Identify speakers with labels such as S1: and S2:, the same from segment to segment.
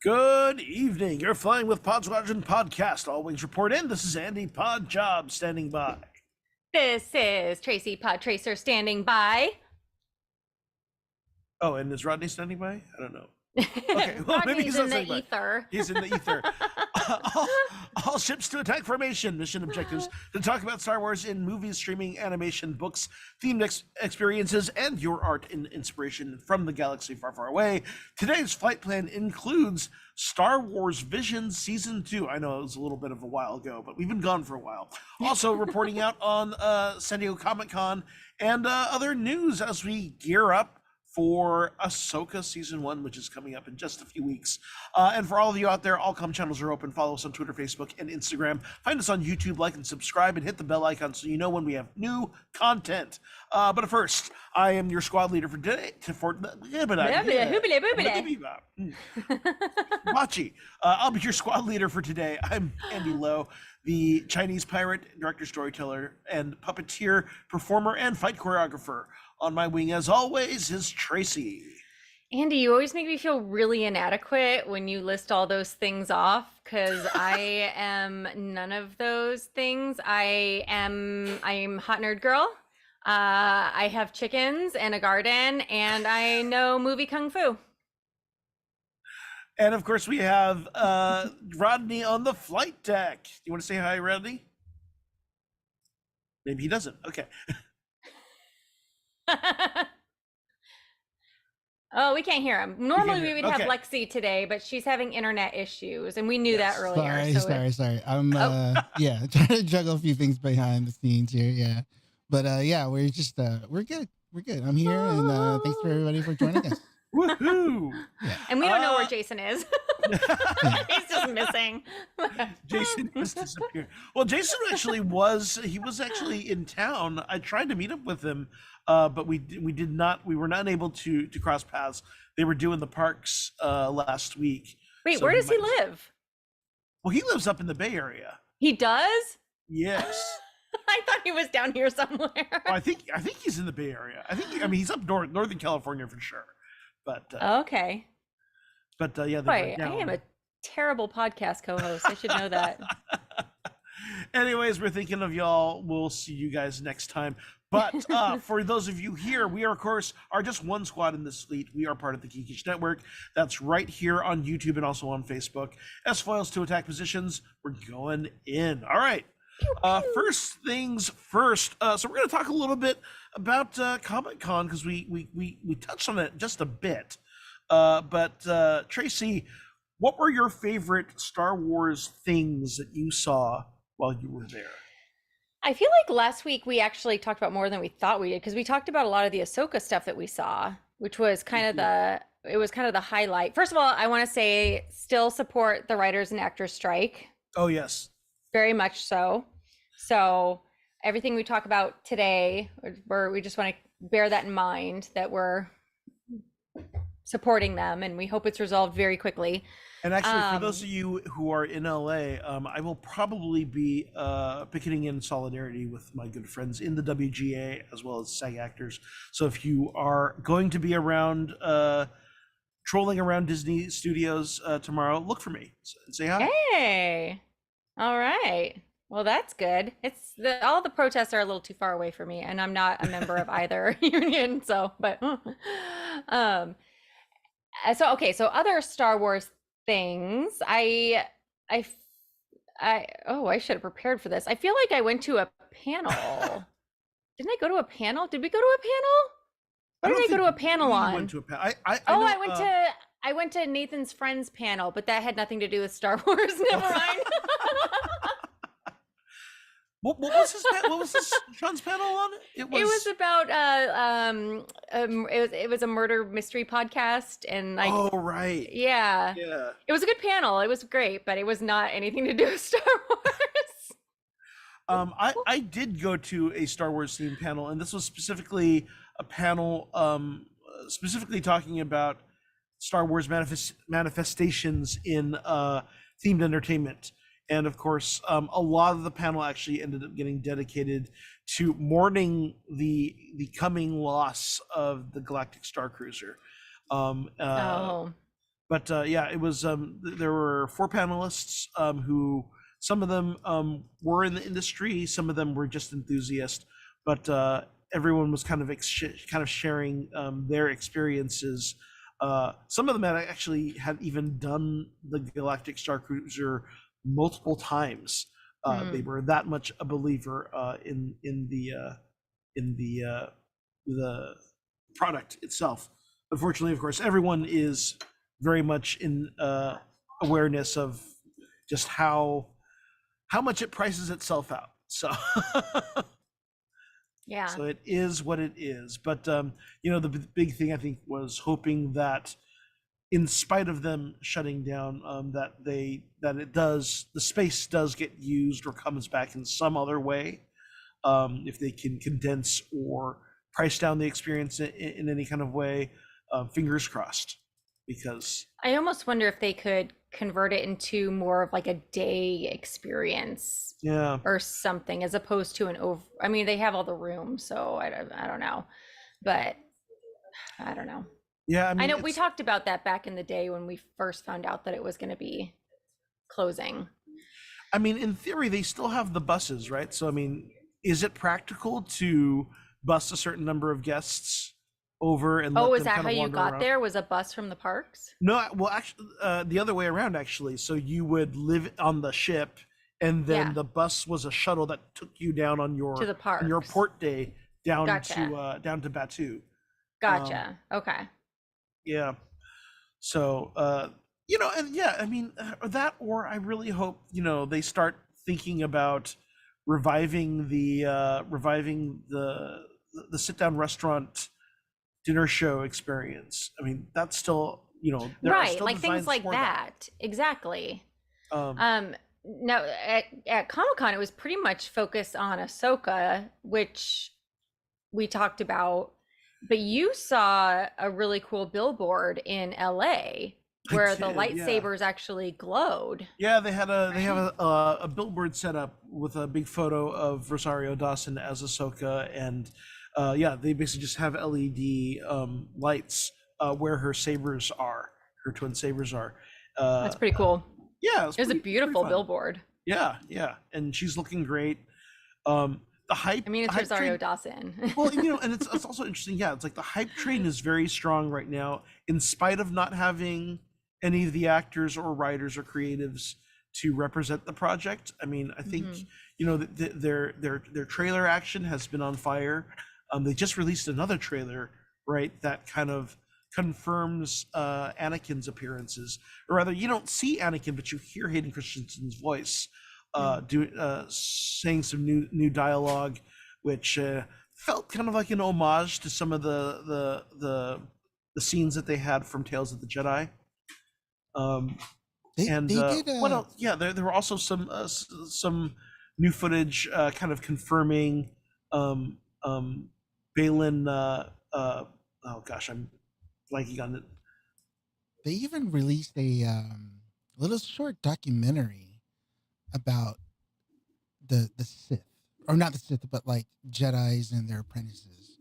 S1: Good evening. You're flying with Squadron podcast. All wings report in. This is Andy Podjob standing by.
S2: This is Tracy Podtracer standing by.
S1: Oh, and is Rodney standing by? I don't know. Okay, well, maybe he's
S2: in
S1: not
S2: the ether.
S1: He's in the ether. all ships to attack formation. Mission objectives to talk about Star Wars in movies, streaming, animation, books, themed experiences, and your art and inspiration from the galaxy far, far away. Today's flight plan includes Star Wars Visions Season 2. I know it was a little bit of a while ago, but we've been gone for a while. Also reporting out on San Diego Comic-Con and other news as we gear up for Ahsoka Season 1, which is coming up in just a few weeks. And for all of you out there, all comm channels are open. Follow us on Twitter, Facebook, and Instagram. Find us on YouTube, like and subscribe, and hit the bell icon so you know when we have new content. But first, I am your squad leader for today. Machi. I'll be your squad leader for today. I'm Andy Lowe, the Chinese pirate, director, storyteller, and puppeteer, performer, and fight choreographer. On my wing, as always, is Tracy.
S2: Andy, you always make me feel really inadequate when you list all those things off, because I am none of those things. I'm hot nerd girl. I have chickens and a garden, and I know movie kung fu.
S1: And of course, we have Rodney on the flight deck. You want to say hi, Rodney? Maybe he doesn't. Okay.
S2: Oh, we can't hear him. Normally we would have Lexi today, but she's having internet issues, and we knew that earlier.
S3: Sorry. I'm trying to juggle a few things behind the scenes here. Yeah, but we're just we're good. I'm here, and thanks for everybody for joining us.
S1: Woohoo!
S2: Yeah. And we don't know where Jason is. He's just missing.
S1: Jason has disappeared. Well, Jason actually was actually in town. I tried to meet up with him, but we were not able to cross paths. They were doing the parks last week.
S2: Wait, so where does he live?
S1: Well, he lives up in the Bay Area.
S2: He does?
S1: Yes.
S2: I thought he was down here somewhere.
S1: Well, I think he's in the Bay Area. He's up Northern California for sure. But
S2: okay.
S1: But yeah,
S2: boy, I am a terrible podcast co-host. I should know that.
S1: Anyways, we're thinking of y'all. We'll see you guys next time. But for those of you here, we are, of course, are just one squad in this fleet. We are part of the Geekish Network. That's right here on YouTube and also on Facebook. S-Foils to attack positions. We're going in. All right. First things first. So we're going to talk a little bit about Comic-Con because we touched on it just a bit. But Tracy, what were your favorite Star Wars things that you saw while you were there?
S2: I feel like last week we actually talked about more than we thought we did because we talked about a lot of the Ahsoka stuff that we saw, which was kind of the highlight. First of all, I want to say still support the writers and actors strike.
S1: Oh, yes.
S2: Very much so. So everything we talk about today, we just want to bear that in mind that we're supporting them and we hope it's resolved very quickly.
S1: And actually, for those of you who are in LA, I will probably be picketing in solidarity with my good friends in the WGA as well as SAG actors. So if you are going to be around, trolling around Disney Studios tomorrow, look for me and say hi.
S2: Hey, all right. Well, that's good. All the protests are a little too far away for me, and I'm not a member of either union. So other Star Wars things. I should have prepared for this. I feel like I went to a panel. Didn't I go to a panel? Did we go to a panel? What did I go to a panel on?
S1: Went to a panel.
S2: I went to Nathan's Friends panel, but that had nothing to do with Star Wars. Never mind.
S1: What was this Sean's panel on?
S2: It was about it was a murder mystery podcast, and
S1: oh right,
S2: yeah, it was a good panel. It was great, but it was not anything to do with Star Wars.
S1: I did go to a Star Wars themed panel, and this was specifically a panel specifically talking about Star Wars manifestations in themed entertainment. And of course, a lot of the panel actually ended up getting dedicated to mourning the coming loss of the Galactic Star Cruiser. But yeah, it was. There were 4 panelists who some of them were in the industry, some of them were just enthusiasts. But everyone was kind of sharing their experiences. Some of them had even done the Galactic Star Cruiser multiple times. They were that much a believer in the product itself. Unfortunately, of course, everyone is very much in awareness of just how much it prices itself out. So
S2: yeah.
S1: So it is what it is. But the big thing I think was hoping that, in spite of them shutting down, the space does get used or comes back in some other way, if they can condense or price down the experience in any kind of way. Fingers crossed, because
S2: I almost wonder if they could convert it into more of like a day experience, or something, as opposed to I mean, they have all the rooms, so I don't know, but I don't know.
S1: Yeah, I mean,
S2: I know we talked about that back in the day when we first found out that it was going to be closing.
S1: I mean, in theory, they still have the buses, right? So, I mean, is it practical to bus a certain number of guests over and let
S2: is
S1: them
S2: that
S1: kind
S2: how
S1: of
S2: you
S1: wander
S2: got
S1: around?
S2: there? Was a bus from the parks?
S1: No, well, actually, the other way around, actually. So you would live on the ship, and then the bus was a shuttle that took you down on your
S2: to the parks,
S1: on your port day down
S2: Gotcha.
S1: down to Batu.
S2: Gotcha. Okay.
S1: Yeah. So, and yeah, I mean, that, or I really hope, they start thinking about reviving the sit down restaurant dinner show experience. I mean, that's still, there are
S2: right,
S1: still
S2: like things
S1: designs
S2: like
S1: for
S2: that. Exactly.
S1: Um,
S2: Now at Comic-Con, it was pretty much focused on Ahsoka, which we talked about. But you saw a really cool billboard in LA where the lightsabers actually glowed.
S1: Yeah, they have a billboard set up with a big photo of Rosario Dawson as Ahsoka, and they basically just have LED lights where her twin sabers are.
S2: That's pretty cool.
S1: Yeah,
S2: it was a beautiful billboard.
S1: Yeah, and she's looking great. The hype.
S2: I mean, it's
S1: the hype
S2: Rosario
S1: train,
S2: Dawson.
S1: well, and it's also interesting. Yeah, it's like the hype train is very strong right now, in spite of not having any of the actors or writers or creatives to represent the project. I mean, I think
S2: Mhm.
S1: their trailer action has been on fire. They just released another trailer, right? That kind of confirms Anakin's appearances, or rather, you don't see Anakin, but you hear Hayden Christensen's voice, saying some new dialogue, which felt kind of like an homage to some of the scenes that they had from Tales of the Jedi. And
S3: They did
S1: what else? Yeah, there were also some new footage kind of confirming Balin. Oh gosh, I'm blanking on it.
S3: they even released a little short documentary about the Sith, or not the Sith, but like Jedi's and their apprentices.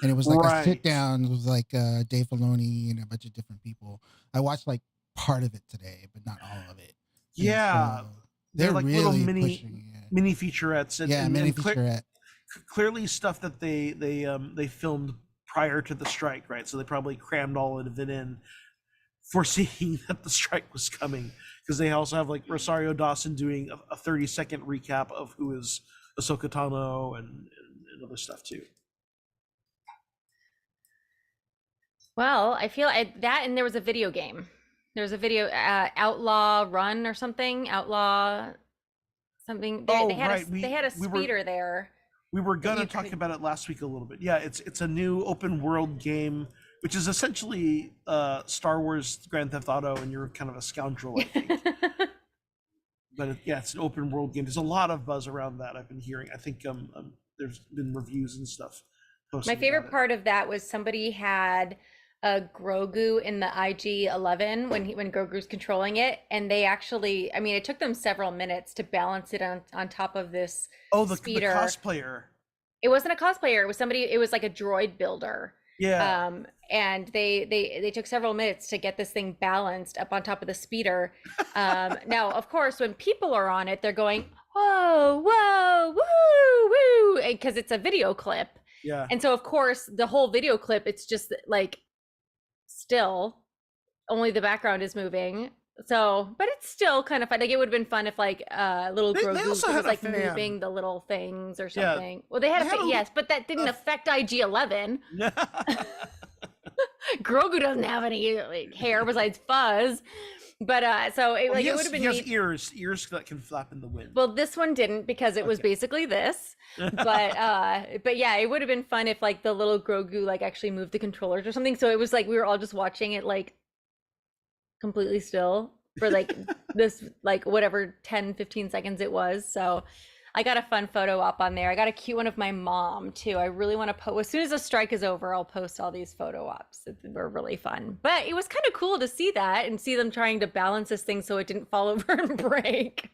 S3: And it was like a sit
S1: Right.
S3: down with like Dave Filoni and a bunch of different people. I watched like part of it today, but not all of it. And
S1: Yeah,
S3: so
S1: they're
S3: they're
S1: like little
S3: really pushing it.
S1: mini featurettes,
S3: Yeah, mini featurette.
S1: clearly stuff that they filmed prior to the strike, right? So they probably crammed all of it in, foreseeing that the strike was coming, because they also have like Rosario Dawson doing a 30-second recap of who is Ahsoka Tano and other stuff too.
S2: Well, I feel that, and there was a video game. There was a video, Outlaw Run or something. Outlaw something.
S1: Oh,
S2: They had
S1: right.
S2: they had a
S1: We were
S2: speeder there
S1: we were
S2: that
S1: gonna
S2: you
S1: talk
S2: could.
S1: about it last week a little bit. Yeah, it's a new open world game, which is essentially Star Wars Grand Theft Auto, and you're kind of a scoundrel, I think. But yeah, it's an open world game. There's a lot of buzz around that, I've been hearing. I think there's been reviews and stuff
S2: My
S1: posted about
S2: favorite
S1: it.
S2: part of that was somebody had a Grogu in the IG-11 when Grogu's controlling it, and they actually, I mean, it took them several minutes to balance it on top of this
S1: Oh, the
S2: speeder.
S1: cosplayer.
S2: It wasn't a cosplayer, it was somebody, it was like a droid builder.
S1: Yeah.
S2: And they took several minutes to get this thing balanced up on top of the speeder. Now, of course, when people are on it, they're going, whoa, whoa, woo, woo, because it's a video clip.
S1: Yeah.
S2: And so, of course, the whole video clip, it's just like still, only the background is moving. So, but it's still kind of fun. Like, it would have been fun if like little
S1: They
S2: Grogu
S1: also
S2: was
S1: had a
S2: like
S1: fan.
S2: moving the little things or
S1: Yeah.
S2: something. Well, they had
S1: They had a
S2: yes, but that didn't
S1: a-
S2: affect IG-11. Grogu doesn't have any like, hair besides fuzz. But so it, like, it would have been
S1: he has
S2: neat.
S1: ears that can flap in the wind.
S2: Well, this one didn't, because it was
S1: Okay.
S2: basically this. But yeah, it would have been fun if like the little Grogu like actually moved the controllers or something. So it was like we were all just watching it like completely still for like this like whatever 10-15 seconds it was. So I got a fun photo op on there. I got a cute one of my mom too. I really want to post, as soon as the strike is over, I'll post all these photo ops. They were really fun. But it was kind of cool to see that and see them trying to balance this thing so it didn't fall over and break.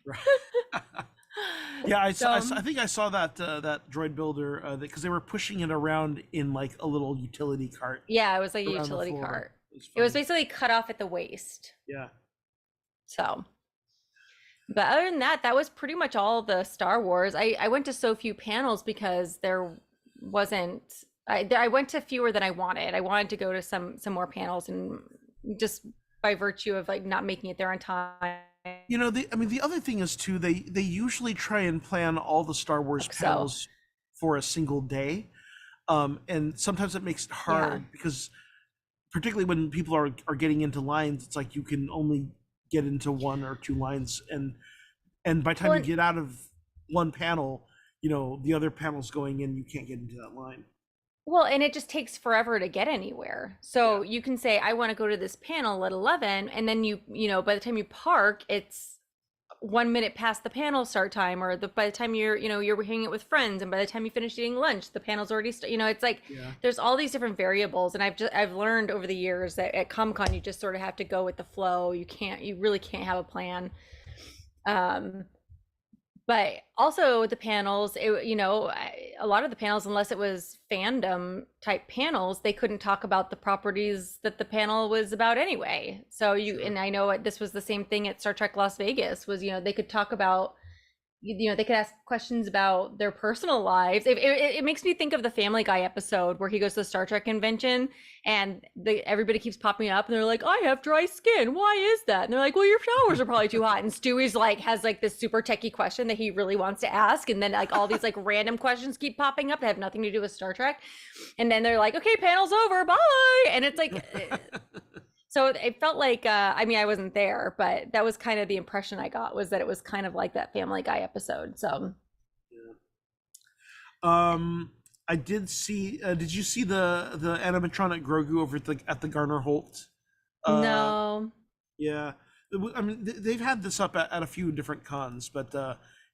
S1: Yeah, I
S2: So-
S1: think I saw that that droid builder, because they were pushing it around in like a little utility cart.
S2: Yeah, it was like a
S1: around the
S2: utility
S1: floor.
S2: cart. It was
S1: funny.
S2: basically cut off at the waist.
S1: Yeah.
S2: So, but other than that, that was pretty much all the Star Wars. I went to so few panels because there wasn't. I went to fewer than I wanted. I wanted to go to some more panels, and just by virtue of like not making it there on time.
S1: You know, the other thing is too, they usually try and plan all the Star Wars
S2: So-
S1: panels for a single day, and sometimes it makes it hard because, particularly when people are getting into lines, it's like you can only get into one or two lines, and by the time
S2: Well,
S1: you get out of one panel, you know the other panel's going in, you can't get into that line.
S2: Well, and it just takes forever to get anywhere. So you can say, I want to go to this panel at 11, and then you know, by the time you park, it's 1 minute past the panel start time, or by the time you're hanging out with friends, and by the time you finish eating lunch, the panel's already it's like
S1: Yeah.
S2: there's all these different variables, and I've learned over the years that at Comic-Con you just sort of have to go with the flow. You really can't have a plan. But also the panels, a lot of the panels, unless it was fandom type panels, they couldn't talk about the properties that the panel was about anyway. So
S1: Sure.
S2: and I know this was the same thing at Star Trek Las Vegas, was, they could talk about they could ask questions about their personal lives. It makes me think of the Family Guy episode where he goes to the Star Trek convention and everybody keeps popping up and they're like, I have dry skin. Why is that? And they're like, well, your showers are probably too hot. And Stewie's like, has like this super techie question that he really wants to ask. And then like all these like random questions keep popping up that have nothing to do with Star Trek. And then they're like, okay, panel's over. Bye. And it's like, so it felt like, I mean, I wasn't there, but that was kind of the impression I got, was that it was kind of like that Family Guy episode. So,
S1: I did see. Did you see the animatronic Grogu over at the Garner Holt?
S2: no.
S1: Yeah, I mean they've had this up at a few different cons, but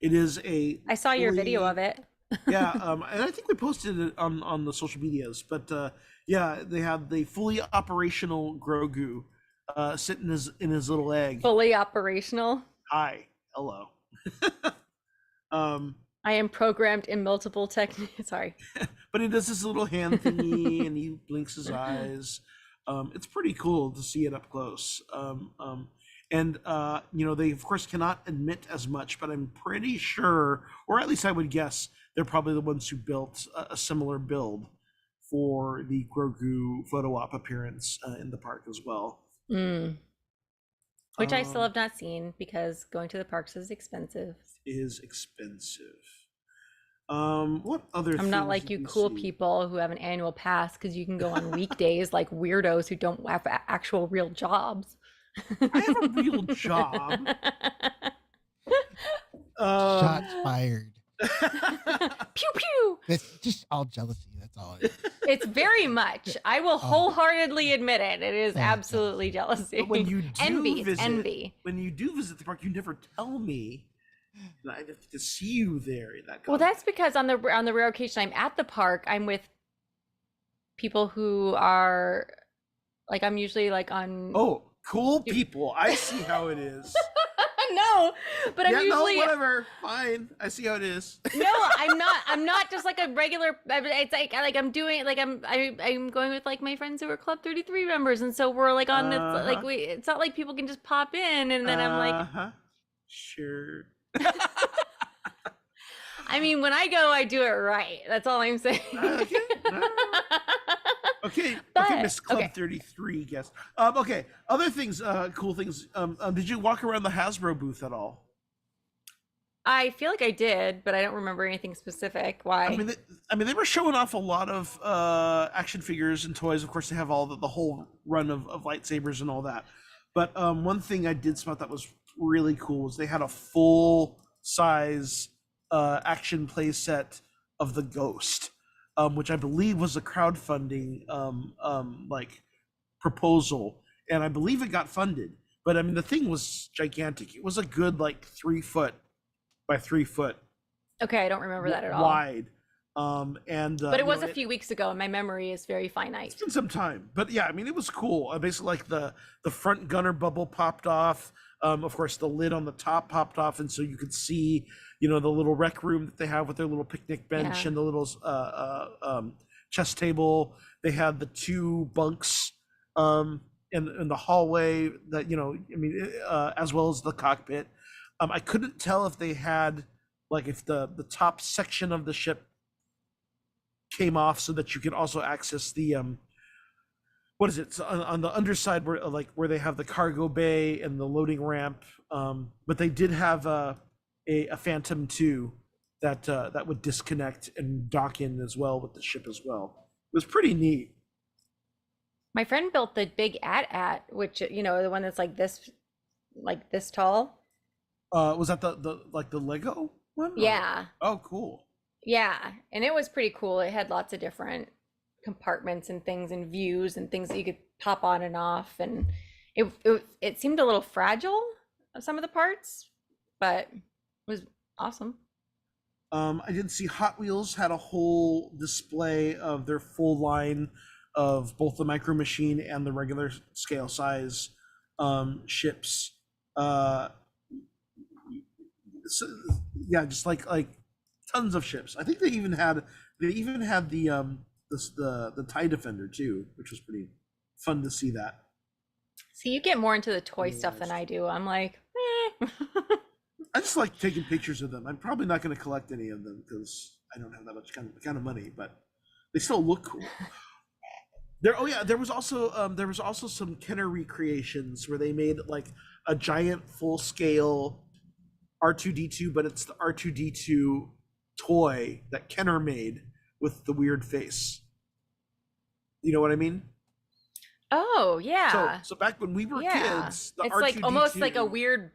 S1: it is a.
S2: I saw your video of it.
S1: Yeah, and I think we posted it on the social medias, but yeah, they have the fully operational Grogu sitting in his little egg.
S2: Fully operational.
S1: Hi, hello.
S2: I am programmed in multiple techniques. Sorry.
S1: But he does this little hand thingy and he blinks his eyes. It's pretty cool to see it up close. And they of course cannot admit as much, but I'm pretty sure, or at least I would guess, they're probably the ones who built a similar build for the Grogu photo op appearance in the park as well.
S2: Which I still have not seen because going to the parks is expensive.
S1: Is expensive. What other
S2: I'm not like you cool people who have an annual pass because you can go on weekdays like weirdos who don't have actual real jobs.
S1: I have a real job.
S3: Shots fired.
S2: Pew pew.
S3: That's just all jealousy. That's all it is.
S2: It's very much. I will wholeheartedly admit it. It is absolutely jealousy.
S1: But when you do
S2: envy,
S1: visit,
S2: it's envy.
S1: When you do visit the park, you never tell me. I have to see you there.
S2: Well, that's because on the rare occasion I'm at the park, I'm with people who are like, I'm usually like on.
S1: Oh, cool people. I see how it is.
S2: No, but I'm usually
S1: whatever. Fine. I see how it is.
S2: No, I'm not just like a regular. It's like I'm doing like I'm going with like my friends who are Club 33 members, and so we're like on this like it's not like people can just pop in and then I'm like,
S1: sure.
S2: I mean, when I go, I do it right. That's all I'm saying.
S1: Okay, Miss Club 33 guest. Okay, other things, cool things. Did you walk around the Hasbro booth at all?
S2: I feel like I did, but I don't remember anything specific. Why?
S1: I mean, they were showing off a lot of action figures and toys. Of course, they have all the whole run of lightsabers and all that. But one thing I did spot that was really cool was they had a full size action play set of the Ghost. Which I believe was a crowdfunding like proposal, and I believe it got funded. But I mean, the thing was gigantic. It was a good like 3 foot by 3 foot.
S2: Okay, I don't remember that at all.
S1: Wide.
S2: But it was a few weeks ago, and my memory is very finite.
S1: It's been some time, but yeah, I mean, it was cool. Basically, like the front gunner bubble popped off. Of course, the lid on the top popped off, and so you could see, the little rec room that they have with their little picnic bench and the little chess table. They had the 2 bunks in the hallway that as well as the cockpit. I couldn't tell if they had if the top section of the ship came off so that you could also access the what is it on the underside where they have the cargo bay and the loading ramp, but they did have a Phantom 2 that would disconnect and dock in as well with the ship as well. It was pretty neat.
S2: My friend built the big AT-AT, which the one that's like this tall.
S1: Was that the Lego one?
S2: Yeah.
S1: Oh, cool.
S2: Yeah, and it was pretty cool. It had lots of different compartments and things and views and things that you could pop on and off, and it seemed a little fragile, some of the parts, but it was awesome.
S1: I did see Hot Wheels had a whole display of their full line of both the Micro Machine and the regular scale size ships. Just like tons of ships. I think they even had the TIE Defender too, which was pretty fun to see that.
S2: So you get more into the toy stuff than I do. I'm like,
S1: I just like taking pictures of them. I'm probably not going to collect any of them because I don't have that much kind of money, but they still look cool. There was also some Kenner recreations where they made like a giant full scale R2D2, but it's the R2D2 toy that Kenner made with the weird face. You know what I mean?
S2: Oh, yeah.
S1: So back when we were
S2: Yeah.
S1: kids, the
S2: It's
S1: R2D2,
S2: like almost like a weird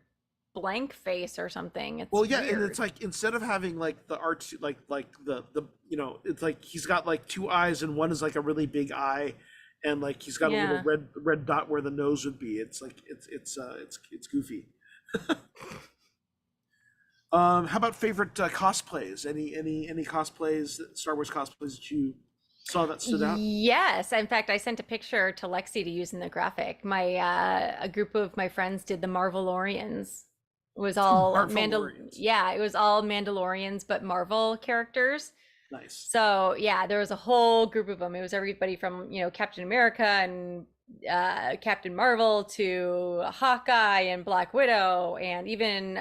S2: blank face or something. It's
S1: well, yeah,
S2: weird.
S1: and it's like instead of having like the R2, like the it's like he's got like two eyes and one is like a really big eye, and like he's got a
S2: Yeah.
S1: little red dot where the nose would be. It's like it's goofy. How about favorite cosplays? Any cosplays, Star Wars cosplays that you saw that stood out?
S2: Yes. In fact, I sent a picture to Lexi to use in the graphic. A group of my friends did the Marvelorians. It was all
S1: Marvelorians.
S2: Yeah, it was all Mandalorians, but Marvel characters.
S1: Nice.
S2: So yeah, there was a whole group of them. It was everybody from, Captain America and Captain Marvel to Hawkeye and Black Widow and even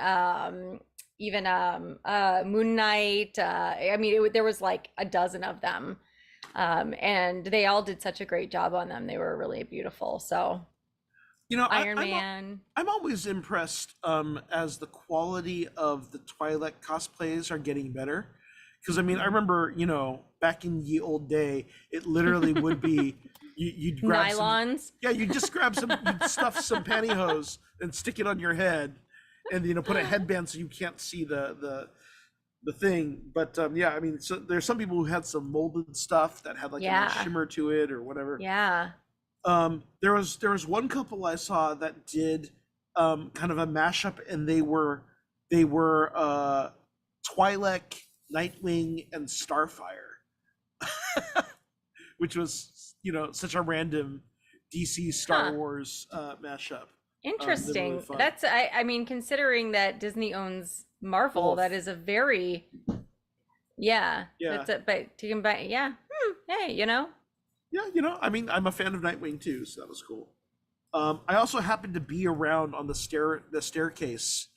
S2: Moon Knight. I mean, there was like a dozen of them. And they all did such a great job on them. They were really beautiful. So Iron Man.
S1: I'm always impressed as the quality of the Twi'lek cosplays are getting better. Because I mean, I remember, back in the old day, it literally would be you'd grab
S2: nylons.
S1: You'd just grab you'd stuff some pantyhose and stick it on your head, and put a headband so you can't see the thing. But yeah, I mean, so there's some people who had some molded stuff that had like a nice shimmer to it or whatever.
S2: Yeah.
S1: There was one couple I saw that did kind of a mashup, and they were Twi'lek, Nightwing, and Starfire, which was such a random DC Star Wars mashup.
S2: Interesting.
S1: Really
S2: That's I mean, considering that Disney owns Marvel, that is a very That's but to combine, hey,
S1: Yeah, I mean, I'm a fan of Nightwing too, so that was cool. I also happened to be around on the staircase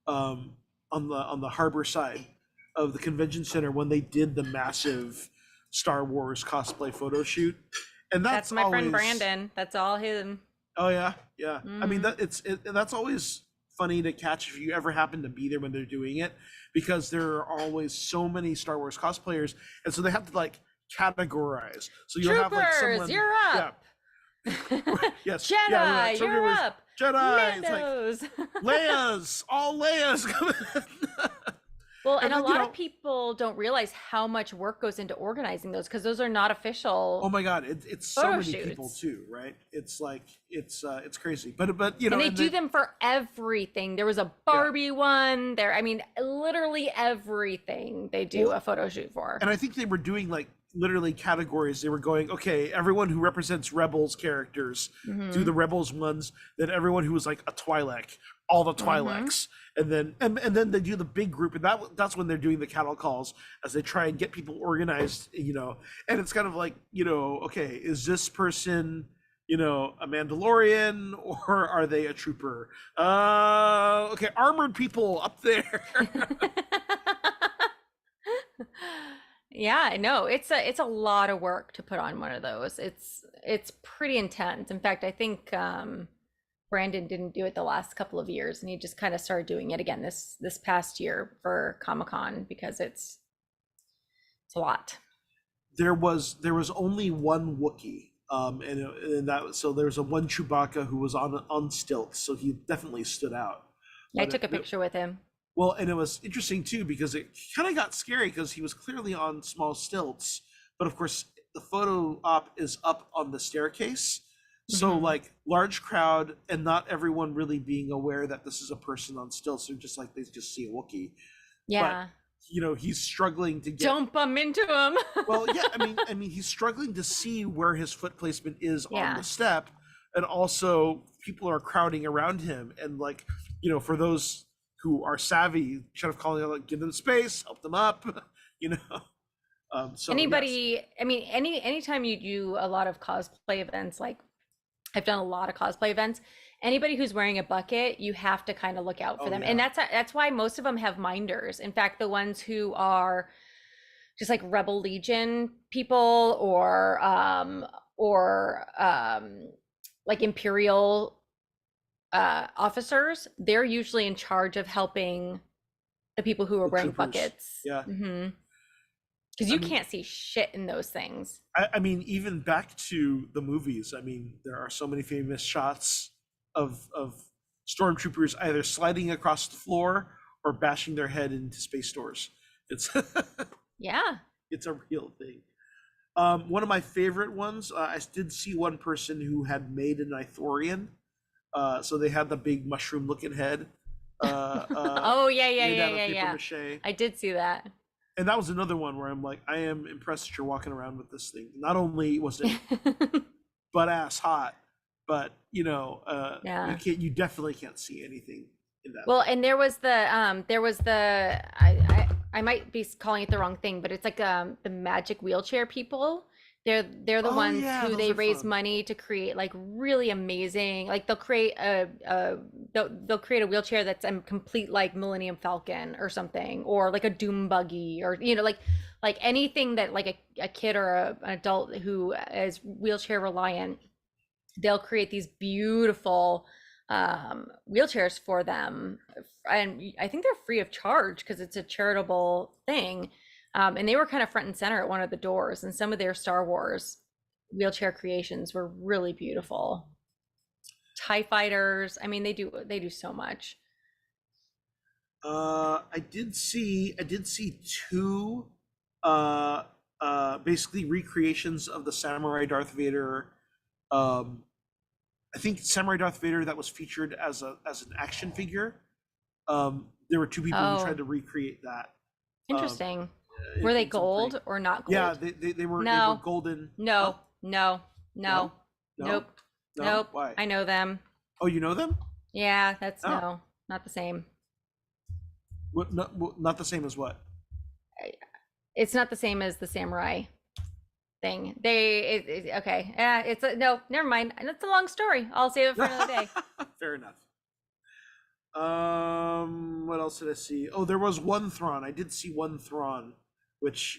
S1: on the harbor side of the convention center when they did the massive Star Wars cosplay photo shoot, and that's
S2: my
S1: always,
S2: friend Brandon. That's all him.
S1: Oh yeah. I mean, that's always funny to catch if you ever happen to be there when they're doing it, because there are always so many Star Wars cosplayers, and so they have to like categorize. So you'll
S2: Troopers,
S1: have like someone,
S2: you're up.
S1: Yes.
S2: Jedi,
S1: Right. So
S2: you're up.
S1: Jedi.
S2: Mandos.
S1: It's like Leia's, all Leia's coming.
S2: Well, and a
S1: then,
S2: lot of people don't realize how much work goes into organizing those, because those are not official.
S1: Oh my God, it's so
S2: photo
S1: many
S2: shoots.
S1: people too, right? It's like it's crazy, but
S2: and they do them for everything. There was a Barbie one there. I mean, literally everything they do a photo shoot for.
S1: And I think they were doing like literally categories. They were going, okay, everyone who represents Rebels characters, do the Rebels ones. Then everyone who was like a Twi'lek, all the Twi'leks, and then they do the big group, and that's when they're doing the cattle calls as they try and get people organized, And it's kind of like, okay, is this person, a Mandalorian, or are they a trooper? Okay, armored people up there.
S2: Yeah, no, it's a lot of work to put on one of those. It's pretty intense. In fact, I think Brandon didn't do it the last couple of years, and he just kind of started doing it again this past year for Comic-Con, because it's a lot.
S1: There was only one Wookiee, and that, so there's a one Chewbacca who was on stilts, so he definitely stood out.
S2: I took a picture with him.
S1: Well, and it was interesting too, because it kind of got scary because he was clearly on small stilts, but of course the photo op is up on the staircase. So like large crowd, and not everyone really being aware that this is a person on stilts. They're just like, they just see a Wookiee.
S2: Yeah.
S1: But, he's struggling to get.
S2: Don't bump into him.
S1: Well, yeah, I mean, he's struggling to see where his foot placement is on the step, and also people are crowding around him, and like, for those who are savvy, kind of calling out, like, give them space, help them up, So
S2: anybody, I mean, anytime you do a lot of cosplay events, like I've done a lot of cosplay events. Anybody who's wearing a bucket, you have to kind of look out for
S1: Oh
S2: them. And
S1: yeah.
S2: that's why most of them have minders. In fact, the ones who are just like Rebel Legion people or like Imperial officers, they're usually in charge of helping the people who are
S1: The
S2: wearing
S1: troopers.
S2: buckets.
S1: Yeah.
S2: Because
S1: I
S2: you
S1: mean,
S2: can't see shit in those things.
S1: I mean, even back to the movies. I mean, there are so many famous shots of stormtroopers either sliding across the floor or bashing their head into space doors. It's
S2: Yeah.
S1: it's a real thing. One of my favorite ones, I did see one person who had made an Ithorian. So they had the big mushroom-looking head.
S2: Oh yeah, yeah,
S1: Made
S2: yeah,
S1: out of
S2: yeah,
S1: paper
S2: yeah.
S1: mache.
S2: I did see that.
S1: And that was another one where I'm like, I am impressed that you're walking around with this thing. Not only was it butt ass hot, but
S2: Yeah.
S1: you definitely can't see anything in that.
S2: Well, and there was the I might be calling it the wrong thing, but it's like the magic wheelchair people. They're the
S1: Oh
S2: ones
S1: yeah,
S2: who
S1: those
S2: they
S1: are
S2: raise
S1: fun.
S2: money to create like really amazing, like they'll create they'll create a wheelchair that's a complete like Millennium Falcon or something, or like a Doom buggy, or like anything that like a kid or an adult who is wheelchair reliant, they'll create these beautiful wheelchairs for them, and I think they're free of charge because it's a charitable thing. And they were kind of front and center at one of the doors, and some of their Star Wars wheelchair creations were really beautiful. TIE fighters, I mean, they do so much.
S1: I did see two basically recreations of the Samurai Darth Vader. Um, I think Samurai Darth Vader that was featured as an action figure. There were two people who tried
S2: Oh,
S1: to recreate that. Um,
S2: interesting. Were they
S1: it's a pretty
S2: gold or not
S1: Yeah,
S2: gold?
S1: they were
S2: No,
S1: golden. Huh?
S2: no, no,
S1: No?
S2: no,
S1: No?
S2: nope,
S1: No?
S2: nope.
S1: Why?
S2: I know them.
S1: Oh, you know them?
S2: Yeah, that's
S1: No.
S2: no, not the same.
S1: Not the same as what?
S2: It's not the same as the samurai thing. Okay. Yeah, no, never mind. It's a long story. I'll save it for another day.
S1: Fair enough. What else did I see? Oh, there was one Thrawn. I did see one Thrawn, which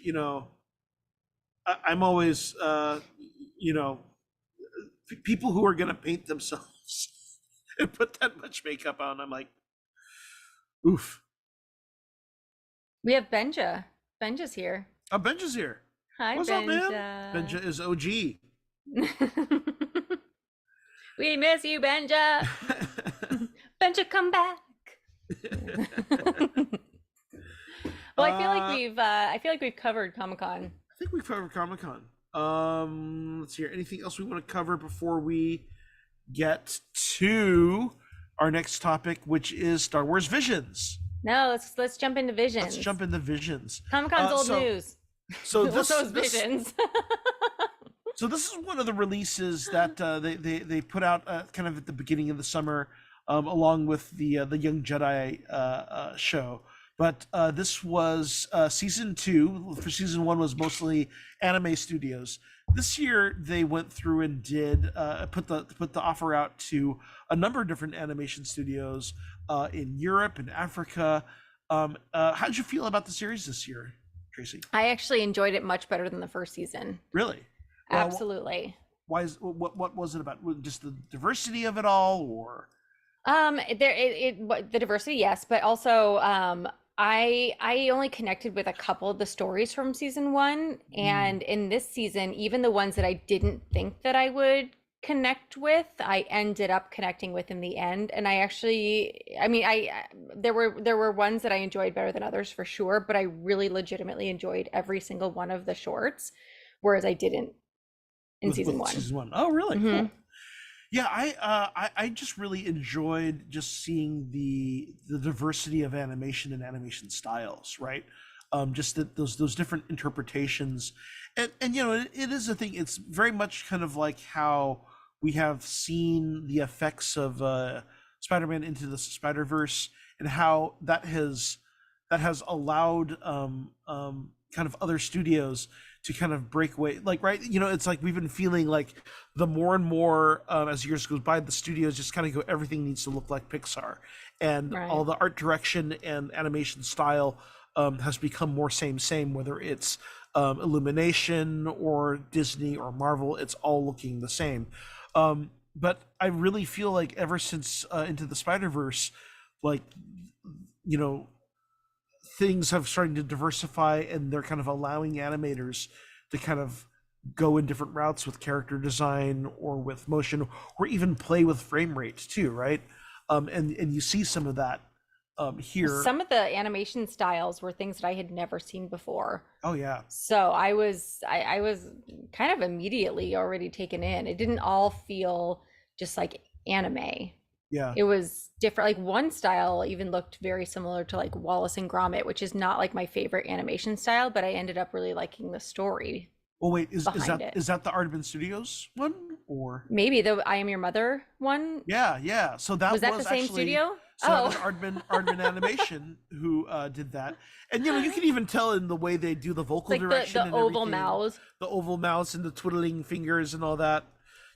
S1: I'm always you know, people who are gonna paint themselves and put that much makeup on. I'm like, oof.
S2: We have Benja. Benja's here.
S1: Oh, Benja's here.
S2: Hi,
S1: What's up, man?
S2: Benja.
S1: Benja is OG.
S2: We miss you, Benja. Benja, come back. Well, I feel like we've covered Comic-Con.
S1: I think we've covered Comic Con. Let's see here. Anything else we want to cover before we get to our next topic, which is Star Wars Visions?
S2: No, let's jump into Visions.
S1: Let's jump into Visions.
S2: Comic-Con's old news.
S1: So
S2: Well,
S1: this,
S2: so is
S1: this
S2: Visions.
S1: so this is one of the releases that they put out kind of at the beginning of the summer, along with the Young Jedi show. But this was season 2. For season 1 was mostly anime studios. This year they went through and did put the offer out to a number of different animation studios in Europe and Africa. How did you feel about the series this year, Tracy?
S2: I actually enjoyed it much better than the first season.
S1: Really? Well,
S2: Absolutely.
S1: why is what was it about? Just the diversity of it all, or
S2: The diversity, yes, but also I only connected with a couple of the stories from season 1, and in this season, even the ones that I didn't think that I would connect with, I ended up connecting with in the end. And there were ones that I enjoyed better than others for sure, but I really legitimately enjoyed every single one of the shorts, whereas I didn't in season 1.
S1: Season 1. Oh, really?
S2: Mhm.
S1: Cool. Yeah, I just really enjoyed just seeing the diversity of animation and animation styles, right? Just those different interpretations, and it is a thing. It's very much kind of like how we have seen the effects of Spider-Man Into the Spider-Verse, and how that has allowed kind of other studios to kind of break away, like, right, it's like we've been feeling like the more and more as years goes by, the studios just kind of go, everything needs to look like Pixar, and
S2: Right.
S1: all the art direction and animation style has become more same, whether it's Illumination or Disney or Marvel, it's all looking the same. But I really feel like ever since Into the Spider-Verse, like, you know, things have started to diversify, and they're kind of allowing animators to kind of go in different routes with character design or with motion, or even play with frame rate too, right? And you see some of that here.
S2: Some of the animation styles were things that I had never seen before.
S1: Oh yeah.
S2: So I was kind of immediately already taken in. It didn't all feel just like anime.
S1: Yeah.
S2: It was different. Like one style even looked very similar to like Wallace and Gromit, which is not like my favorite animation style, but I ended up really liking the story.
S1: Well, wait, is
S2: behind
S1: that
S2: it.
S1: is that the Aardman Studios one, or?
S2: Maybe the I Am Your Mother one.
S1: Yeah. So that
S2: Was that the same
S1: actually,
S2: studio?
S1: So that
S2: Oh.
S1: was Aardman Animation who did that, and you can even tell in the way they do the vocal
S2: Like
S1: direction,
S2: the
S1: and
S2: oval
S1: everything,
S2: mouths.
S1: the oval mouths and the twiddling fingers and all that.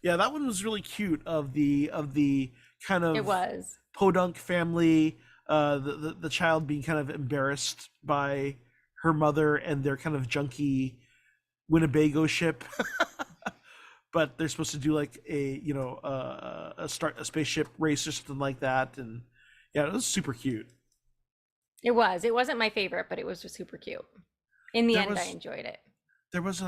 S1: Yeah, that one was really cute. Of the kind of
S2: It was.
S1: podunk family, the child being kind of embarrassed by her mother and their kind of junky Winnebago ship. But they're supposed to do like a spaceship race or something like that, and yeah, it was super cute.
S2: It was. It wasn't my favorite, but it was just super cute. In the
S1: There
S2: end, I
S1: was-
S2: enjoyed it.
S1: There was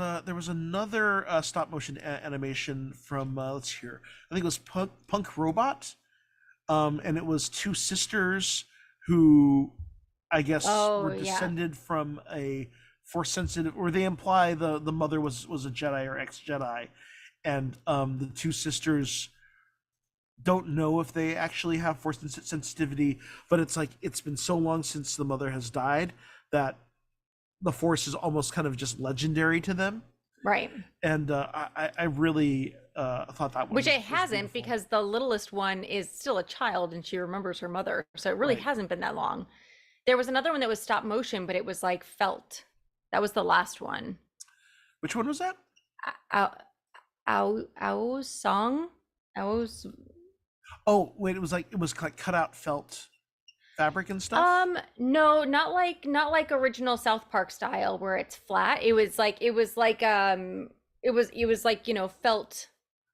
S1: another stop motion animation from let's hear, I think it was Punk Robot, and it was two sisters who I guess
S2: Oh,
S1: were
S2: yeah.
S1: descended from a force sensitive, or they imply the mother was a Jedi or ex Jedi, and the two sisters don't know if they actually have force sensitivity, but it's like it's been so long since the mother has died that the force is almost kind of just legendary to them,
S2: Right.
S1: and I really thought that one
S2: Which
S1: was,
S2: it hasn't,
S1: beautiful.
S2: because the littlest one is still a child and she remembers her mother. So it really
S1: Right.
S2: hasn't been that long. There was another one that was stop motion, but it was like felt. That was the last one.
S1: Which one was that?
S2: Ow song? Ow's
S1: Oh wait, it was like cut out felt fabric and stuff.
S2: No, not like original South Park style where it's flat. It was like felt,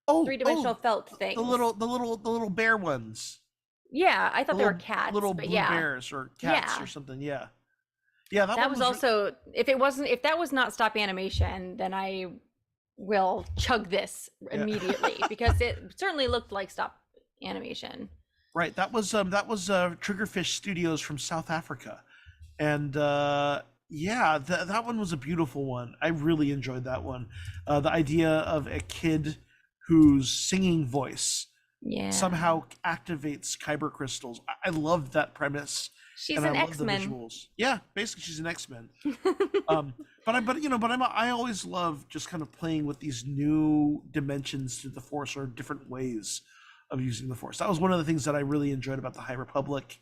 S1: Oh,
S2: three-dimensional felt things.
S1: the little bear ones.
S2: Yeah, I thought they were
S1: Little-
S2: cats,
S1: little
S2: but
S1: blue
S2: yeah.
S1: bears or cats
S2: Yeah.
S1: or something. Yeah. That
S2: That
S1: one
S2: was
S1: re-
S2: also, if that was not stop animation, then I will chug this
S1: Yeah.
S2: immediately because it certainly looked like stop animation.
S1: right. That was Triggerfish Studios from South Africa, and yeah, that one was a beautiful one. I really enjoyed that one. The idea of a kid whose singing voice
S2: Yeah.
S1: somehow activates kyber crystals. I loved that premise.
S2: She's
S1: And
S2: an
S1: I love the
S2: X-Men.
S1: visuals. Yeah, basically she's an X-Men. I always love just kind of playing with these new dimensions to the Force, or different ways of using the Force. That was one of the things that I really enjoyed about the High Republic,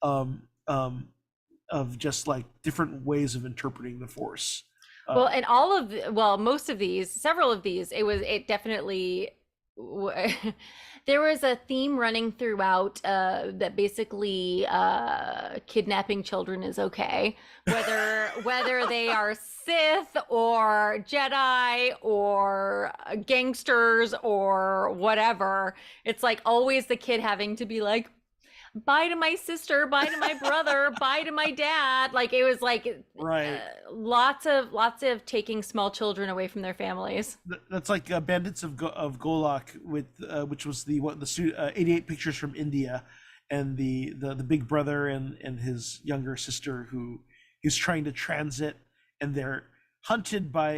S1: um, of just like different ways of interpreting the Force.
S2: Well, and most of these, several of these, it definitely there was a theme running throughout that basically kidnapping children is okay, whether they are Sith or Jedi or gangsters or whatever. It's like always the kid having to be like, bye to my sister, bye to my brother, bye to my dad. Like it was like
S1: Right.
S2: lots of taking small children away from their families.
S1: That's like Bandits of Golak, with which was the 88 pictures from India, and the big brother and his younger sister who is trying to transit, and they're hunted by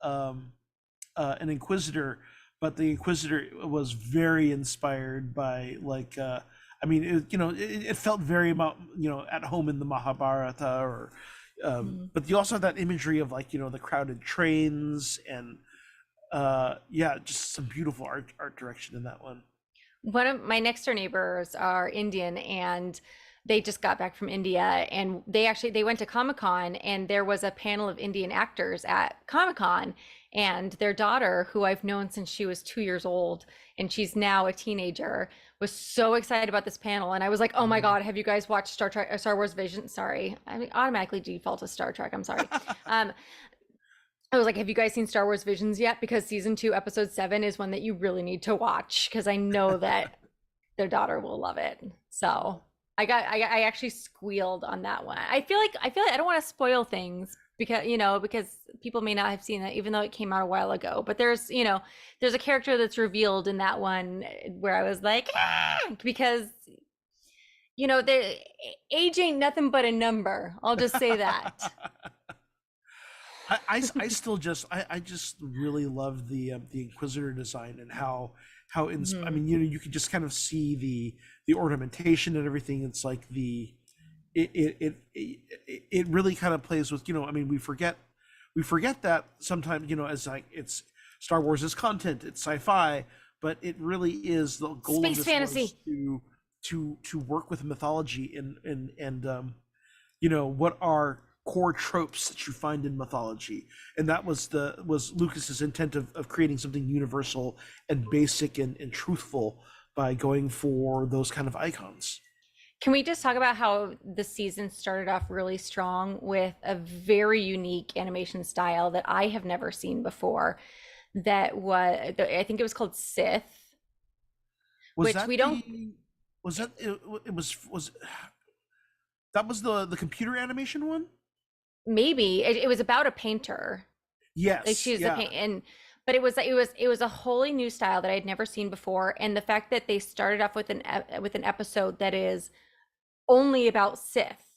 S1: an inquisitor, but the inquisitor was very inspired by like it felt very at home in the Mahabharata, or but you also have that imagery of like the crowded trains, and just some beautiful art direction in that one.
S2: One of my next door neighbors are Indian, and they just got back from India, and they went to Comic-Con, and there was a panel of Indian actors at Comic-Con, and their daughter, who I've known since she was 2 years old, and she's now a teenager, was so excited about this panel. And I was like, oh my God, have you guys watched Star Wars Vision? Sorry, I automatically default to Star Trek. I'm sorry. I was like, have you guys seen Star Wars Visions yet? Because season 2, episode 7 is one that you really need to watch, because I know that their daughter will love it. So I actually squealed on that one. I feel like I don't want to spoil things, because people may not have seen that, even though it came out a while ago. But there's a character that's revealed in that one where I was like, because the age ain't nothing but a number. I'll just say that.
S1: I still just I just really love the Inquisitor design, and how I mean, you can just kind of see the ornamentation and everything. It's like it really kind of plays with, I mean, we forget that sometimes, as like, it's Star Wars is content, it's sci-fi, but it really is the goal
S2: Space
S1: of this
S2: fantasy
S1: to work with mythology and what are core tropes that you find in mythology. And that was Lucas's intent of creating something universal and basic and truthful by going for those kind of icons.
S2: Can we just talk about how the season started off really strong with a very unique animation style that I have never seen before? That was, I think it was called Sith.
S1: Was that the computer animation one?
S2: Maybe it was about a painter.
S1: Yes,
S2: like she's a paint, but it was a wholly new style that I'd never seen before, and the fact that they started off with an episode that is only about Sith,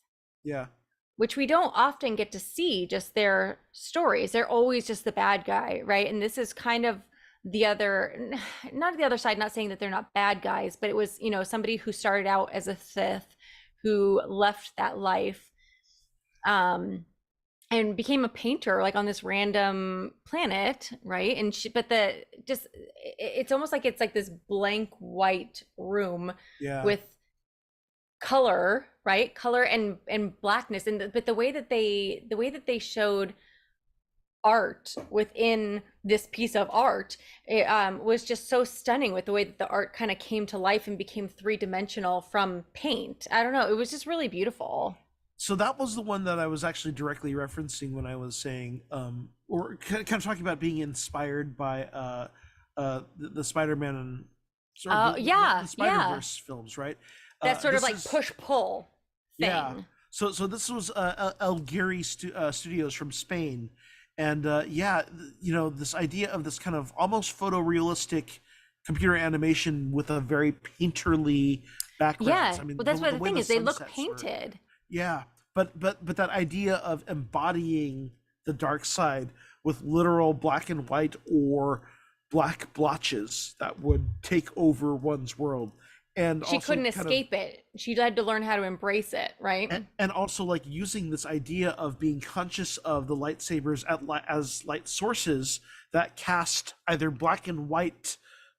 S2: which we don't often get to see, just their stories. They're always just the bad guy, right? And this is kind of not the other side, not saying that they're not bad guys, but it was somebody who started out as a Sith, who left that life, and became a painter, like on this random planet, right? And it's almost like it's like this blank white room with color, right? Color and blackness, but the way that they showed art within this piece of art, it was just so stunning, with the way that the art kind of came to life and became three-dimensional from paint. I don't know, it was just really beautiful.
S1: So that was the one that I was actually directly referencing when I was saying, or kind of talking about being inspired by the Spider-Man and the Spider-Verse films, right?
S2: That sort of like push-pull thing. Yeah.
S1: So this was Elguiri Studios from Spain, and this idea of this kind of almost photorealistic computer animation with a very painterly background.
S2: Yeah, I mean, well, that's what the thing is. They look painted.
S1: Yeah, but that idea of embodying the dark side with literal black and white or black blotches that would take over one's world, and
S2: she couldn't escape it. She had to learn how to embrace it, right?
S1: And also like using this idea of being conscious of the lightsabers as light sources that cast either black and white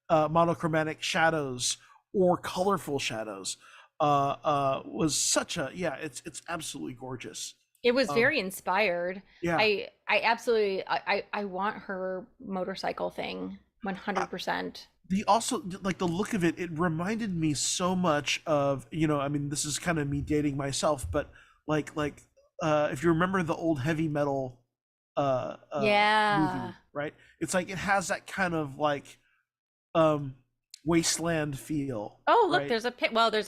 S1: monochromatic shadows or colorful shadows. Was such a it's absolutely gorgeous.
S2: It was very inspired.
S1: Yeah,
S2: I absolutely I want her motorcycle thing 100%.
S1: Also like the look of it, it reminded me so much of, I mean, this is kind of me dating myself, but like if you remember the old heavy metal movie, right? It's like it has that kind of like wasteland feel.
S2: Oh, look,
S1: right?
S2: There's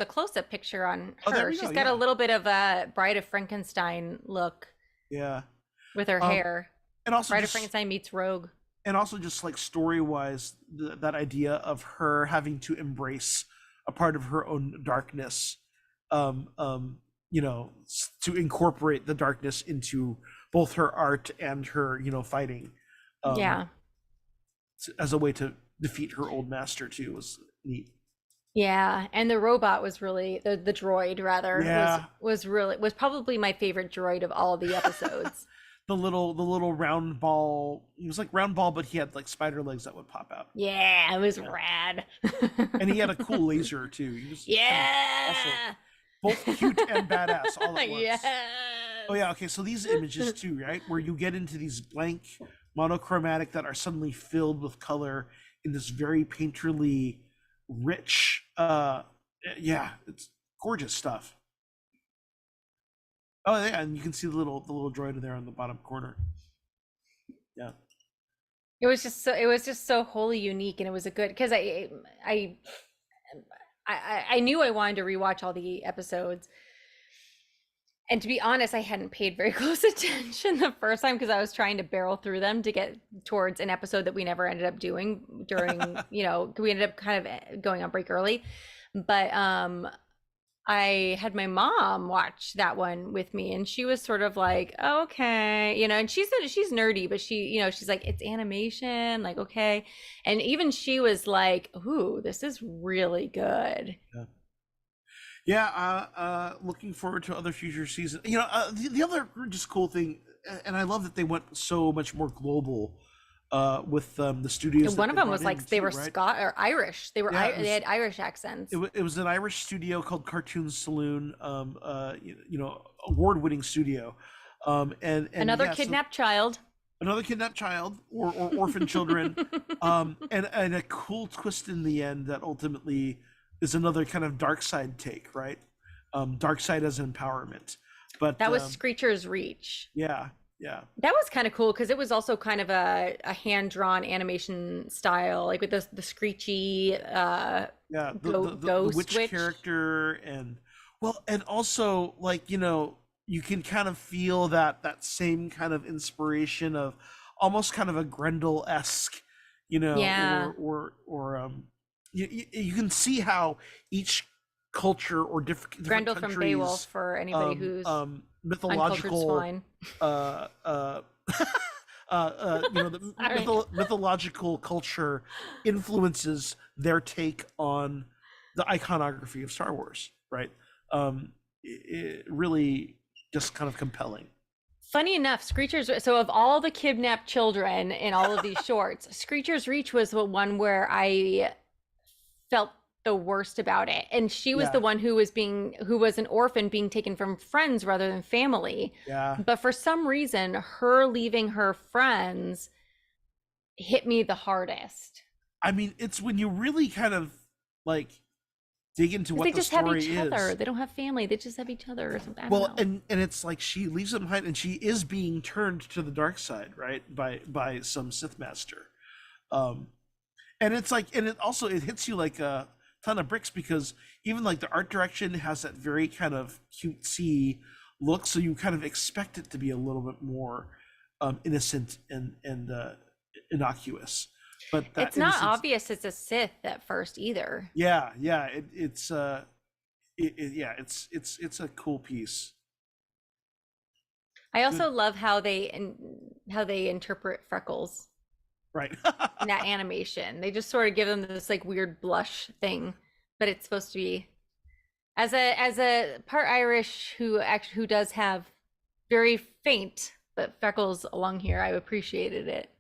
S2: a close-up picture on her. She's got a little bit of a Bride of Frankenstein look.
S1: Yeah.
S2: With her hair.
S1: And also
S2: Bride of Frankenstein meets Rogue.
S1: And also just like story-wise, that idea of her having to embrace a part of her own darkness, to incorporate the darkness into both her art and her, fighting. As a way to defeat her old master too was neat.
S2: Yeah, and the robot was really the droid rather was probably my favorite droid of all the episodes.
S1: the little round ball. He was like round ball, but he had like spider legs that would pop out.
S2: Yeah, it was rad.
S1: And he had a cool laser too. He was both cute and badass all at once.
S2: Yes.
S1: Oh yeah, okay. So these images too, right, where you get into these blank monochromatic that are suddenly filled with color in this very painterly, rich. Yeah, it's gorgeous stuff. Oh yeah, and you can see the little droid there on the bottom corner. Yeah.
S2: It was just so wholly unique, and it was a good because I I knew I wanted to rewatch all the episodes. And to be honest, I hadn't paid very close attention the first time because I was trying to barrel through them to get towards an episode that we never ended up doing during, we ended up kind of going on break early. But I had my mom watch that one with me, and she was sort of like, okay, and she's nerdy, but she's like, it's animation, like, okay. And even she was like, ooh, this is really good.
S1: Yeah. Yeah, looking forward to other future seasons. The other just cool thing, and I love that they went so much more global with the studios.
S2: And one of them was like they were
S1: right?
S2: Scott or Irish. They were they had Irish accents.
S1: It was an Irish studio called Cartoon Saloon, award-winning studio, and
S2: Another
S1: yeah,
S2: kidnapped child.
S1: Another kidnapped child or orphan children, and a cool twist in the end that ultimately is another kind of dark side take, right? Dark side as empowerment. But
S2: that was Screecher's Reach.
S1: Yeah, yeah.
S2: That was kind of cool because it was also kind of a hand-drawn animation style, like with the screechy
S1: the witch character, and also like you can kind of feel that same kind of inspiration of almost kind of a Grendel-esque, or you can see how each culture or different
S2: Grendel
S1: countries,
S2: from Beowulf for anybody who's
S1: mythological
S2: swine.
S1: The mythological culture influences their take on the iconography of Star Wars, right? It really just kind of compelling.
S2: Funny enough, so of all the kidnapped children in all of these shorts, Screecher's Reach was the one where I felt the worst about it. And she was the one who was an orphan being taken from friends rather than family.
S1: Yeah.
S2: But for some reason, her leaving her friends hit me the hardest.
S1: I mean, it's when you really kind of like dig into what
S2: they
S1: the
S2: just
S1: story
S2: have each other.
S1: is.
S2: They don't have family. They just have each other or something.
S1: Well, and it's like she leaves them behind, and she is being turned to the dark side, right, by some Sith master. And it's like, and it hits you like a ton of bricks because even like the art direction has that very kind of cutesy look, so you kind of expect it to be a little bit more innocent and innocuous. But
S2: it's not obvious it's a Sith at first either.
S1: Yeah, it's a cool piece.
S2: I also love how they interpret Freckles.
S1: Right.
S2: In that animation, they just sort of give them this like weird blush thing, but it's supposed to be as a part Irish who does have very faint but freckles along here. I appreciated it.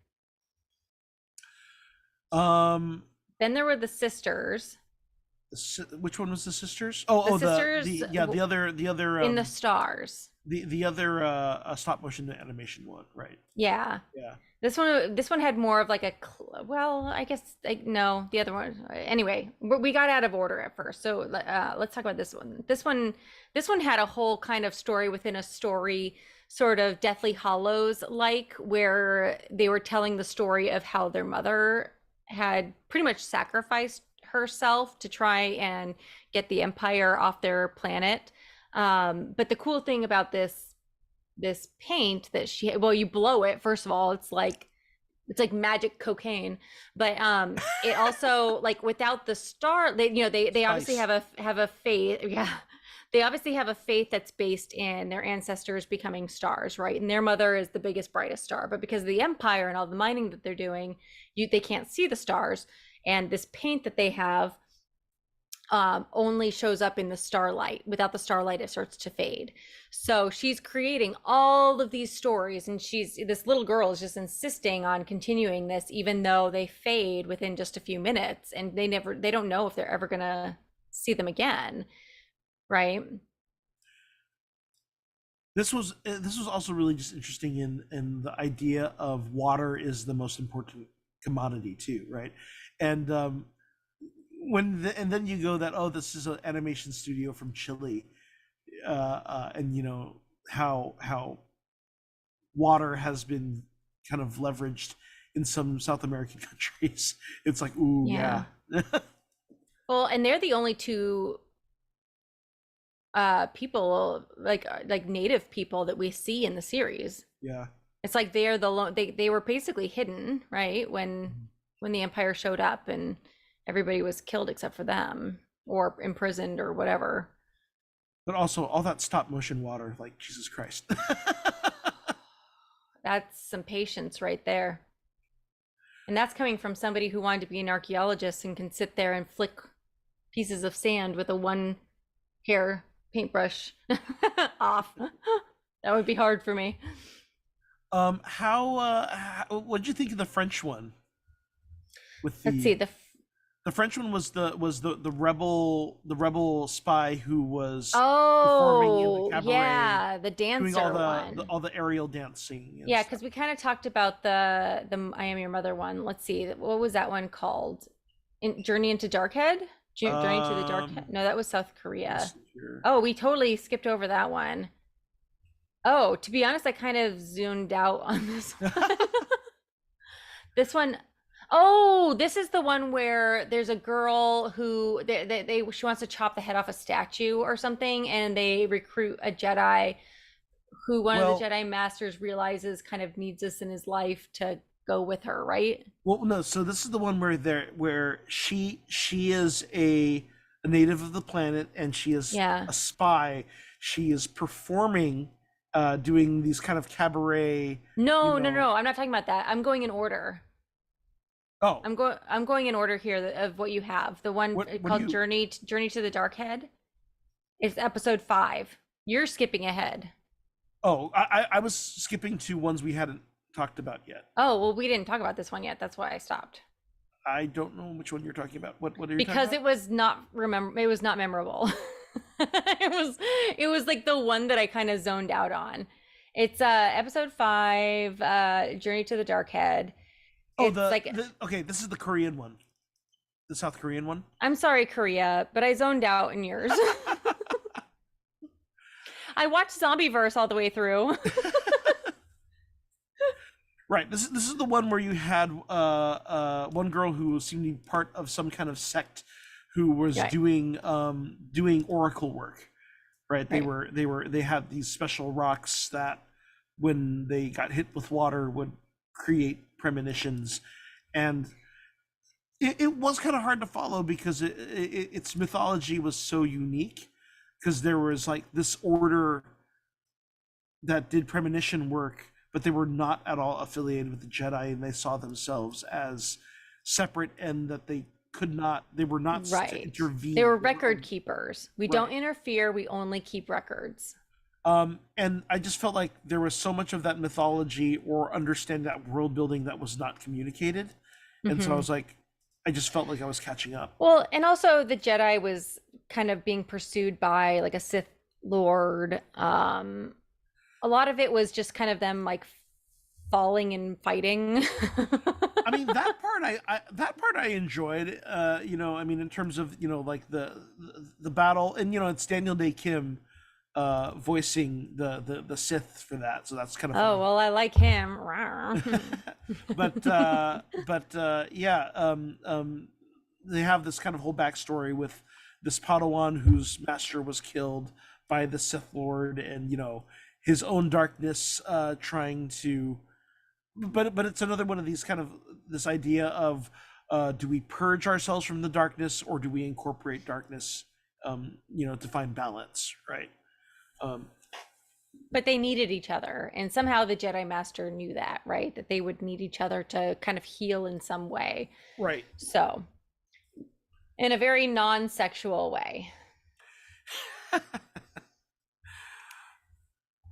S2: Then there were the sisters.
S1: Which one was the sisters?
S2: The sisters.
S1: The other
S2: in the stars.
S1: The other stop motion animation one, right?
S2: Yeah.
S1: Yeah.
S2: This one had more of like I guess no, the other one. Anyway, we got out of order at first, so let's talk about this one. This one had a whole kind of story within a story, sort of Deathly Hallows like, where they were telling the story of how their mother had pretty much sacrificed herself to try and get the Empire off their planet. But the cool thing about this paint that you blow it, first of all, it's like magic cocaine, but it also, like, without the star, they obviously have a faith. Yeah, they obviously have a faith that's based in their ancestors becoming stars, right? And their mother is the biggest, brightest star, but because of the Empire and all the mining that they're doing, they can't see the stars, and this paint that they have only shows up in the starlight. Without the starlight, it starts to fade. So she's creating all of these stories, and this little girl is just insisting on continuing this, even though they fade within just a few minutes, and they don't know if they're ever gonna see them again, right?
S1: This was also really just interesting in the idea of water is the most important commodity too, right? And and then you go that, oh, this is an animation studio from Chile, and you know how water has been kind of leveraged in some South American countries. It's like, ooh,
S2: Yeah.
S1: yeah.
S2: Well, and they're the only two people like native people that we see in the series.
S1: Yeah.
S2: It's like they're they were basically hidden, right? When the Empire showed up and everybody was killed except for them or imprisoned or whatever.
S1: But also all that stop motion water, like Jesus Christ.
S2: That's some patience right there. And that's coming from somebody who wanted to be an archaeologist and can sit there and flick pieces of sand with a one hair paintbrush off. That would be hard for me.
S1: What'd you think of the French one? With
S2: Let's see,
S1: the French one was the rebel spy who was performing in the
S2: oh
S1: cabaret,
S2: yeah, the
S1: doing
S2: dancer one.
S1: all the aerial dancing. And
S2: Yeah,
S1: stuff.
S2: because we kind of talked about the I Am Your Mother one. Let's see, what was that one called? Journey into Darkhead? Journey to the Darkhead? No, that was South Korea.
S1: Let's see here.
S2: Oh, we totally skipped over that one. Oh, to be honest, I kind of zoomed out on this one. This one, oh, this is the one where there's a girl who she wants to chop the head off a statue or something, and they recruit a Jedi who one of the Jedi Masters realizes kind of needs this in his life to go with her, right?
S1: Well, no. So this is the one where she is a native of the planet, and she is
S2: Yeah.
S1: a spy. She is performing, doing these kind of cabaret.
S2: No,
S1: you
S2: no,
S1: know-
S2: no, I'm not talking about that. I'm going in order.
S1: Oh,
S2: I'm going in order here of what you have. The one
S1: What do
S2: called
S1: you-
S2: Journey to the Darkhead. It's episode 5. You're skipping ahead.
S1: oh, I was skipping to ones we hadn't talked about yet.
S2: Oh, well, we didn't talk about this one yet. That's why I stopped.
S1: I don't know which one you're talking about. What are you
S2: Because
S1: talking
S2: it was not memorable. it was like the one that I kind of zoned out on. It's episode 5, Journey to the Darkhead.
S1: Oh,
S2: It's
S1: okay, this is the Korean one. The South Korean one.
S2: I'm sorry, Korea, but I zoned out in yours. I watched Zombieverse all the way through.
S1: Right. This is the one where you had one girl who seemed to be part of some kind of sect who was
S2: Right.
S1: doing oracle work. Right.
S2: Right.
S1: They had these special rocks that when they got hit with water would create premonitions, and it was kind of hard to follow because its mythology was so unique, because there was like this order that did premonition work, but they were not at all affiliated with the Jedi, and they saw themselves as separate, and that they were not to
S2: Right.
S1: intervene.
S2: They were record keepers. We don't
S1: Right.
S2: interfere. We only keep records.
S1: And I just felt like there was so much of that mythology or understanding that world building that was not communicated, and so I
S2: Mhm.
S1: was like, I just felt like I was catching up.
S2: Well, and also the Jedi was kind of being pursued by like a Sith Lord. A lot of it was just kind of them like falling and fighting.
S1: I mean, that part I enjoyed. You know, I mean, in terms of, you know, like the battle, and you know, it's Daniel Day Kim voicing the Sith for that, so that's kind of
S2: Oh,
S1: fun.
S2: well, I like him.
S1: But yeah, they have this kind of whole backstory with this Padawan whose master was killed by the Sith Lord, and you know, his own darkness trying to. But it's another one of these kind of this idea of, do we purge ourselves from the darkness, or do we incorporate darkness, you know, to find balance, right?
S2: But they needed each other, and somehow the Jedi Master knew that, right? That they would need each other to kind of heal in some way.
S1: Right.
S2: So, in a very non-sexual way.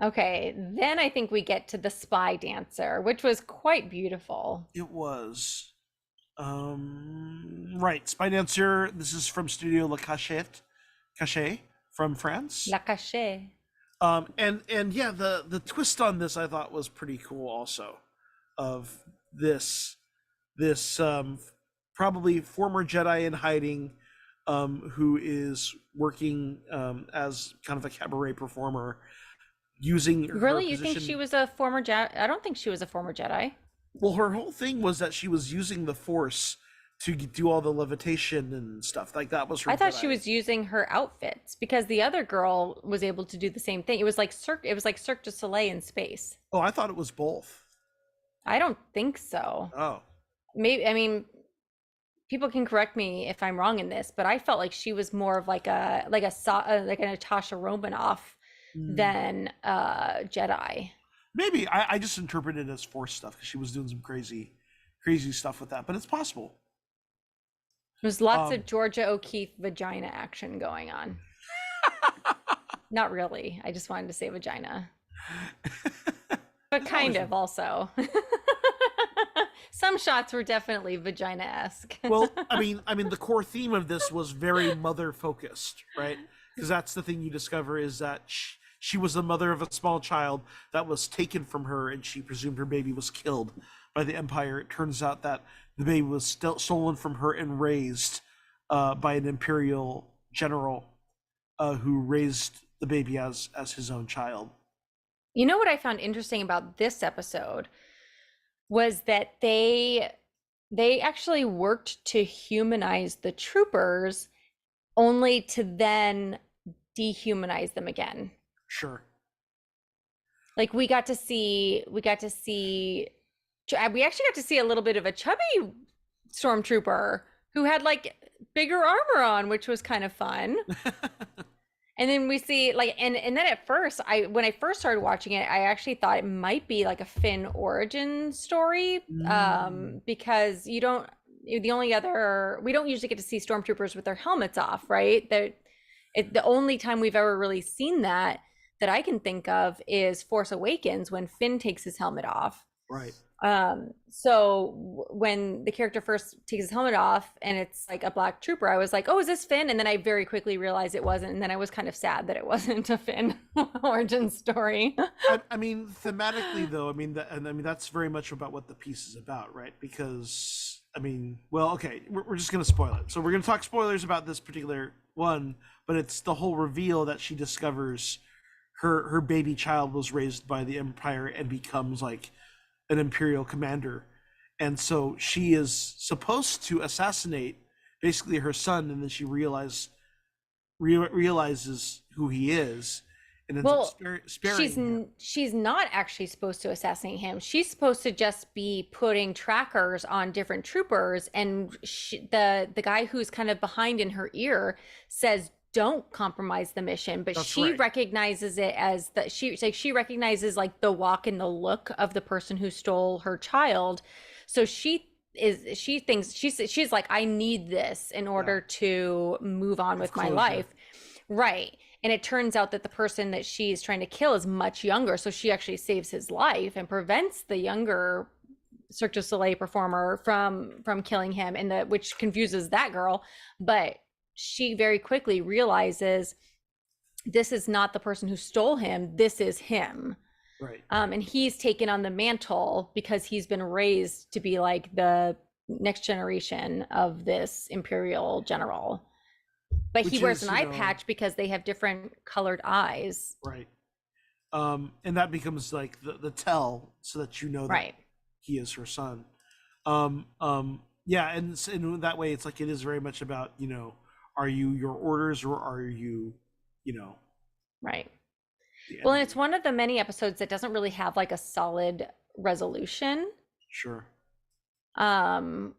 S2: Okay, then I think we get to the spy dancer, which was quite beautiful.
S1: It was. Right. Spy Dancer. This is from Studio La Cachette from France.
S2: La Cachée.
S1: And yeah, the twist on this I thought was pretty cool also, of this probably former Jedi in hiding, who is working as kind of a cabaret performer, using her
S2: Really? You think
S1: position.
S2: she was a former Jedi? I don't think she was a former Jedi.
S1: Well, her whole thing was that she was using the Force to do all the levitation and stuff. Like that was her.
S2: I thought she
S1: Jedi.
S2: was using her outfits because the other girl was able to do the same thing. It was like Cirque du Soleil in space.
S1: Oh, I thought it was both.
S2: I don't think so.
S1: Oh,
S2: Maybe, I mean, people can correct me if I'm wrong in this, but I felt like she was more of like a Natasha Romanoff than Jedi.
S1: maybe I just interpreted it as Force stuff because she was doing some crazy stuff with that. But it's possible.
S2: There's lots of Georgia O'Keeffe vagina action going on. Not really. I just wanted to say vagina. But kind of also. Some shots were definitely vagina-esque.
S1: Well, I mean, the core theme of this was very mother focused, right? Because that's the thing you discover is that she was the mother of a small child that was taken from her, and she presumed her baby was killed by the Empire. It turns out that the baby was still stolen from her and raised by an Imperial general who raised the baby as his own child.
S2: You know what I found interesting about this episode was that they actually worked to humanize the troopers only to then dehumanize them again.
S1: Sure.
S2: Like we actually got to see a little bit of a chubby stormtrooper who had like bigger armor on, which was kind of fun. And then we see like, and then at first, when I first started watching it, I actually thought it might be like a Finn origin story, because we don't usually get to see stormtroopers with their helmets off, right? The only time we've ever really seen that I can think of is Force Awakens when Finn takes his helmet off.
S1: Right.
S2: So when the character first takes his helmet off and it's like a black trooper, I was like, oh, is this Finn? And then I very quickly realized it wasn't. And then I was kind of sad that it wasn't a Finn origin story.
S1: I mean, thematically though, that's very much about what the piece is about, right? Because okay, we're just going to spoil it. So we're going to talk spoilers about this particular one, but it's the whole reveal that she discovers her baby child was raised by the Empire and becomes like an Imperial commander, and so she is supposed to assassinate basically her son, and then she realizes who he is, and ends up sparing him.
S2: She's not actually supposed to assassinate him. She's supposed to just be putting trackers on different troopers, and the guy who's kind of behind in her ear says, don't compromise the mission, but she recognizes it as she recognizes like the walk and the look of the person who stole her child. So she's like, I need this in order to move on with my life. Right. And it turns out that the person that she's trying to kill is much younger. So she actually saves his life and prevents the younger Cirque du Soleil performer from killing him, and which confuses that girl. But she very quickly realizes this is not the person who stole him. This is him.
S1: Right.
S2: And he's taken on the mantle because he's been raised to be like the next generation of this Imperial general. But he wears an eye patch because they have different colored eyes.
S1: Right. And that becomes like the tell, so that you know that he is her son. Yeah, and in that way, it's like it is very much about, are you your orders or are you,
S2: Right. Well, and it's one of the many episodes that doesn't really have like a solid resolution.
S1: Sure.
S2: They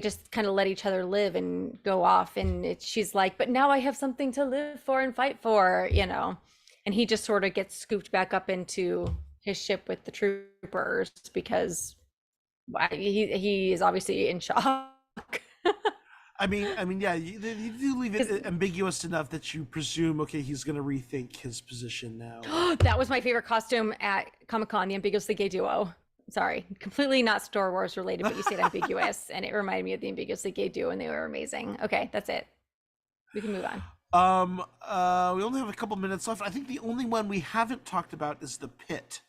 S2: just kind of let each other live and go off, and she's like, but now I have something to live for and fight for, and he just sort of gets scooped back up into his ship with the troopers because he is obviously in shock.
S1: Yeah, you do leave it ambiguous enough that you presume, okay, he's going to rethink his position now.
S2: That was my favorite costume at Comic-Con, the Ambiguously Gay Duo. Sorry, completely not Star Wars related, but you said ambiguous, and it reminded me of the Ambiguously Gay Duo, and they were amazing. Okay, that's it. We can move on.
S1: We only have a couple minutes left. I think the only one we haven't talked about is The Pit.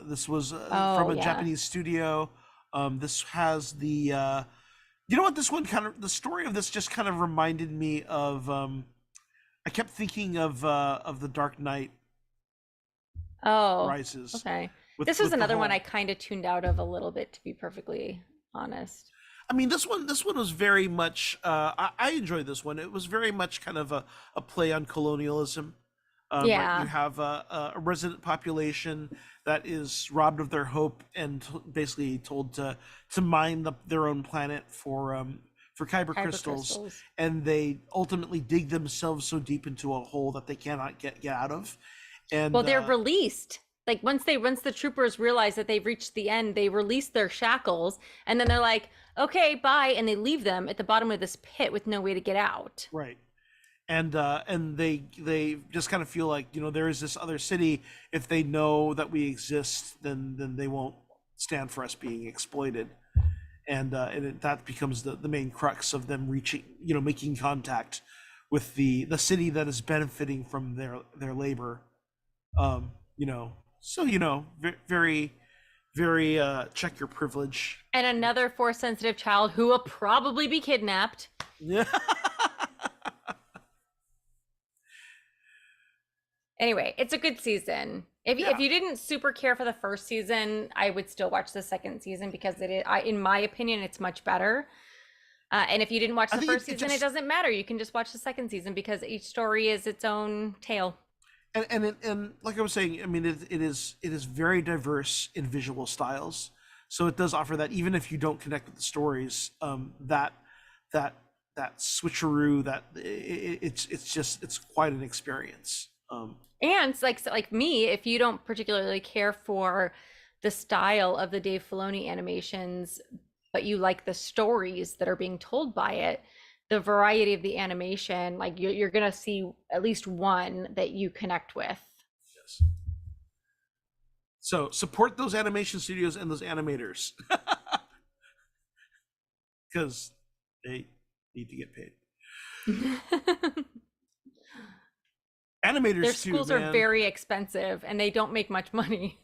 S1: This was from
S2: Oh
S1: a
S2: yeah.
S1: Japanese studio. This has the you know what, this one kind of, the story of this just kind of reminded me of I kept thinking of The Dark Knight
S2: Oh,
S1: Rises
S2: okay.
S1: with
S2: This was
S1: the
S2: another one I
S1: whole,
S2: kind of tuned out of a little bit, to be perfectly honest.
S1: I mean, this one was very much. I enjoyed this one. It was very much kind of a play on colonialism. Right, you
S2: Yeah,
S1: have a resident population that is robbed of their hope and basically told to mine their own planet for kyber
S2: kyber
S1: crystals,
S2: crystals.
S1: and they ultimately dig themselves so deep into a hole that they cannot get out of. And
S2: Well, they're released. Like once the troopers realize that they've reached the end, they release their shackles, and then they're like, "Okay, bye," and they leave them at the bottom of this pit with no way to get out.
S1: right, and they just kind of feel like, there is this other city. If they know that we exist, then they won't stand for us being exploited. And that becomes the main crux of them reaching, making contact with the city that is benefiting from their labor. So very, very check your privilege.
S2: And another force sensitive child who will probably be kidnapped.
S1: Yeah.
S2: Anyway, it's a good season. If
S1: Yeah.
S2: you didn't super care for the first season, I would still watch the second season because in my opinion, it's much better. And if you didn't watch
S1: I
S2: the
S1: think
S2: first season, it doesn't matter. You can just watch the second season because each story is its own tale.
S1: and like I was saying, I mean, it is very diverse in visual styles, so it does offer that, even if you don't connect with the stories, that that switcheroo, that it's quite an experience.
S2: And like me, if you don't particularly care for the style of the Dave Filoni animations, but you like the stories that are being told by it, the variety of the animation, like you're gonna see at least one that you connect with.
S1: Yes. So support those animation studios and those animators, because they need to get paid. Animators
S2: Their
S1: too,
S2: schools are
S1: man.
S2: very expensive and they don't make much money.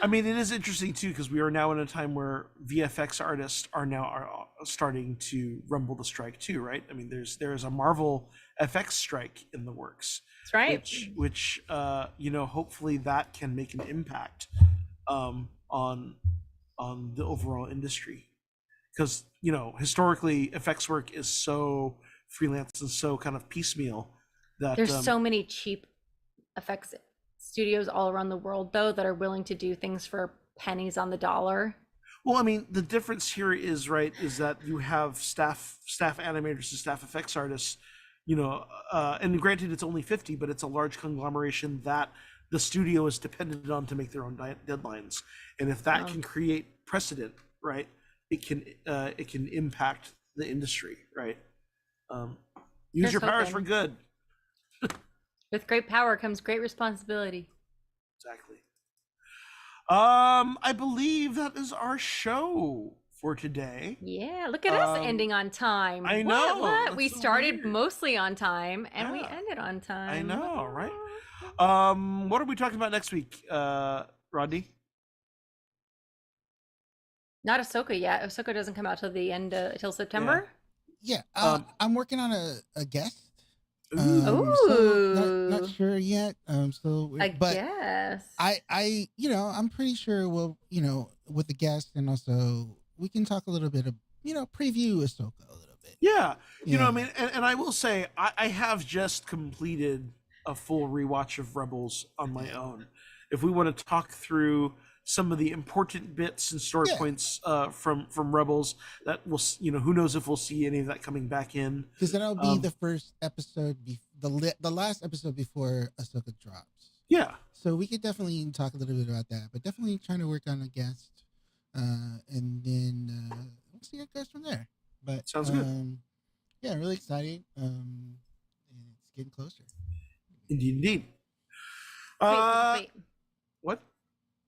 S1: I mean, it is interesting too, because we are now in a time where VFX artists are starting to rumble the strike too, right? I mean, there is a Marvel FX strike in the works,
S2: That's right.
S1: which hopefully that can make an impact on the overall industry, because historically effects work is so freelance and so kind of piecemeal that
S2: There's so many cheap effects studios all around the world though that are willing to do things for pennies on the dollar.
S1: well, I mean, the difference here is that you have staff animators and staff effects artists, and granted it's only 50, but it's a large conglomeration that the studio is dependent on to make their own deadlines, and if that can create precedent, right, it can impact the industry, right. Use
S2: Here's
S1: your powers
S2: hoping.
S1: for good.
S2: With great power comes great responsibility.
S1: Exactly. I believe that is our show for today.
S2: Yeah, look at us
S1: Um,
S2: ending on time.
S1: I
S2: What?
S1: know,
S2: What?
S1: that's
S2: We
S1: so
S2: started
S1: weird.
S2: mostly on time and we
S1: Yeah,
S2: ended on time.
S1: I know, right? What are we talking about next week, Rodney?
S2: Not Ahsoka yet. Ahsoka doesn't come out till the end till September.
S3: Yeah,
S1: Um,
S3: I'm working on a guest.
S1: Ooh.
S3: So not
S2: Ooh.
S3: sure yet.
S2: I
S3: But
S2: guess.
S3: I'm pretty sure we'll, with the guest, and also we can talk a little bit of, preview Ahsoka a little bit.
S1: Yeah,
S3: Yeah.
S1: I mean, and I will say, I have just completed a full rewatch of Rebels on my own. If we want to talk through some of the important bits and story
S3: Yeah.
S1: points from Rebels, that we'll, who knows if we'll see any of that coming back in.
S3: Because that'll be
S1: Um,
S3: the first episode, the last episode before Ahsoka drops.
S1: Yeah,
S3: So we could definitely talk a little bit about that, but definitely trying to work on a guest, and then we'll see how it goes from there. But
S1: sounds good.
S3: yeah, really excited. And it's getting closer.
S1: Indeed, indeed.
S2: Wait.
S1: What?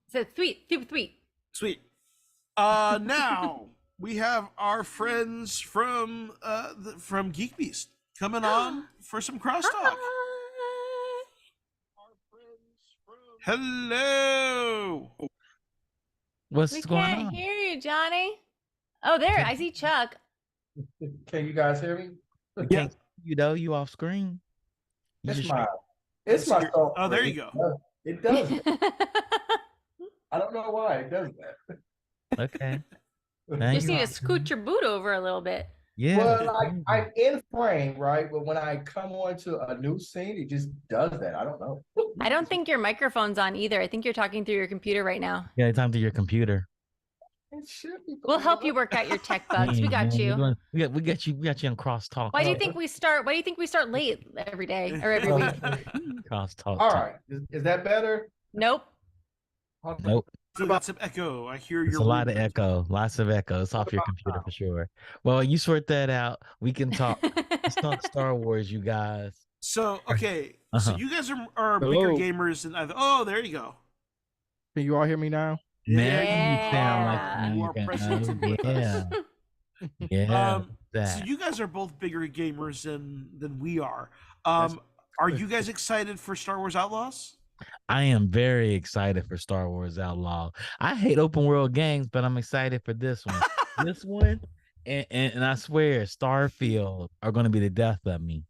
S2: It said tweet.
S1: Sweet. Now we have our friends from Geek Beast. coming on for some crosstalk.
S2: Hi.
S1: Hello.
S4: What's
S2: We
S4: going
S2: can't
S4: on?
S2: hear you, Johnny. Oh, there. I see Chuck.
S5: Can you guys hear me?
S4: We
S1: Yeah.
S4: can't see you though. You off screen. You
S5: It's
S4: just
S5: my it's my software.
S1: Oh, there you go.
S5: It does it. I don't know why it does that.
S4: okay. Now
S2: You
S4: you
S2: just need to
S4: off
S2: scoot
S4: screen.
S2: your boot over a little bit.
S4: Yeah.
S5: Well,
S4: crazy.
S5: I'm in frame, right? But when I come onto a new scene, it just does that. I don't know.
S2: I don't think your microphone's on either. I think you're talking through your computer right now.
S4: Yeah, time to your computer.
S5: It should be.
S2: We'll help you work out your tech bugs. We got
S4: Man,
S2: you.
S4: we got you on crosstalk.
S2: Why do you think we start late every day or every week?
S4: Crosstalk?
S5: All right. Is that better?
S2: Nope.
S4: Nope.
S1: So got some echo. I hear
S4: It's
S1: your
S4: a lot of
S1: movement.
S4: echo. Lots of echo. It's off your computer for sure. Well, you sort that out. We can talk. Let's talk Star Wars, you guys.
S1: So okay, so
S4: Uh-huh.
S1: you guys are bigger
S6: Hello.
S1: gamers than either. Oh, there you go.
S6: Can you all hear me now?
S4: Now
S2: Yeah.
S4: you sound
S1: You
S4: like
S1: are
S4: you
S1: present
S4: can-
S1: with us.
S4: yeah. Yeah.
S1: So
S4: that.
S1: you guys are both bigger gamers than we are. Are you guys excited for Star Wars Outlaws?
S4: I am very excited for Star Wars Outlaw. I hate open world games, but I'm excited for this one. This one, and I swear, Starfield are going to be the death of me.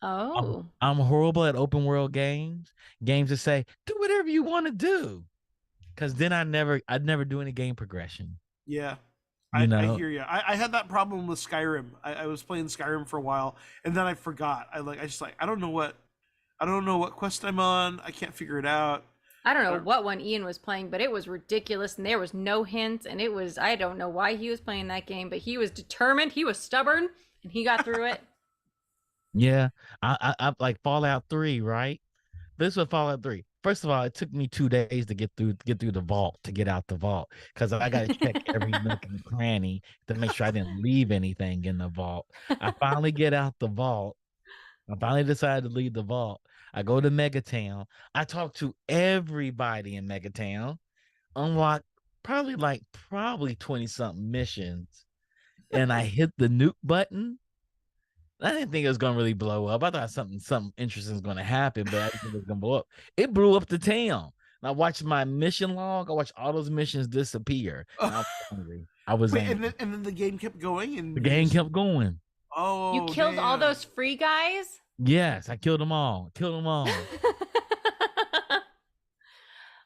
S2: Oh.
S4: I'm horrible at open world games. Games that say do whatever you want to do, because then I'd never do any game progression.
S1: Yeah.
S4: You
S1: I
S4: know?
S1: hear you. I had that problem with Skyrim. I was playing Skyrim for a while, and then I forgot. I don't know what quest I'm on. I can't figure it out.
S2: I don't know what one Ian was playing, but it was ridiculous and there was no hints. And I don't know why he was playing that game, but he was determined, he was stubborn, and he got through it.
S4: Yeah, I like Fallout 3, right? This was Fallout 3. First of all, it took me 2 days to get through the vault, to get out the vault, because I got to check every nook and cranny to make sure I didn't leave anything in the vault. I finally get out the vault. I finally decided to leave the vault. I go to Megatown. I talk to everybody in Megatown, unlock probably 20 something missions, and I hit the nuke button. I didn't think it was gonna really blow up. I thought something interesting was gonna happen, but I didn't think it was gonna blow up. It blew up the town. And I watched my mission log. I watched all those missions disappear. And I was hungry. I was
S1: Wait,
S4: angry.
S1: and then the game kept going, and
S4: The game kept going.
S1: Oh,
S2: You killed all
S1: damn.
S2: those free guys?
S4: Yes, I killed them all.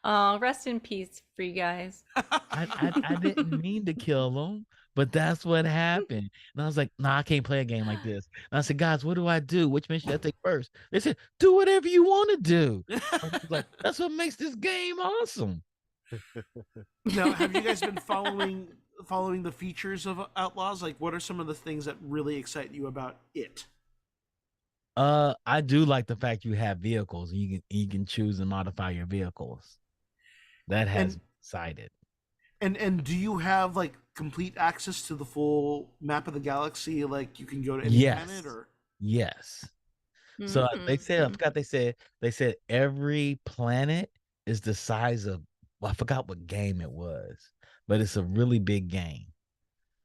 S2: Oh, rest in peace, free guys.
S4: I didn't mean to kill them, but that's what happened. And I was like, nah, I can't play a game like this. And I said, guys, what do I do? Which mission should I take first? They said, do whatever you want to do. I was like, that's what makes this game awesome.
S1: Now, have you guys been following the features of Outlaws? Like, what are some of the things that really excite you about it?
S4: I do like the fact you have vehicles and you can choose and modify your vehicles. That has me excited.
S1: And do you have like complete access to the full map of the galaxy? Like you can go to any
S4: Yes.
S1: planet, or
S4: Yes. So they said, I
S2: Mhm.
S4: forgot they said every planet is the size of, well, I forgot what game it was, but it's a really big game.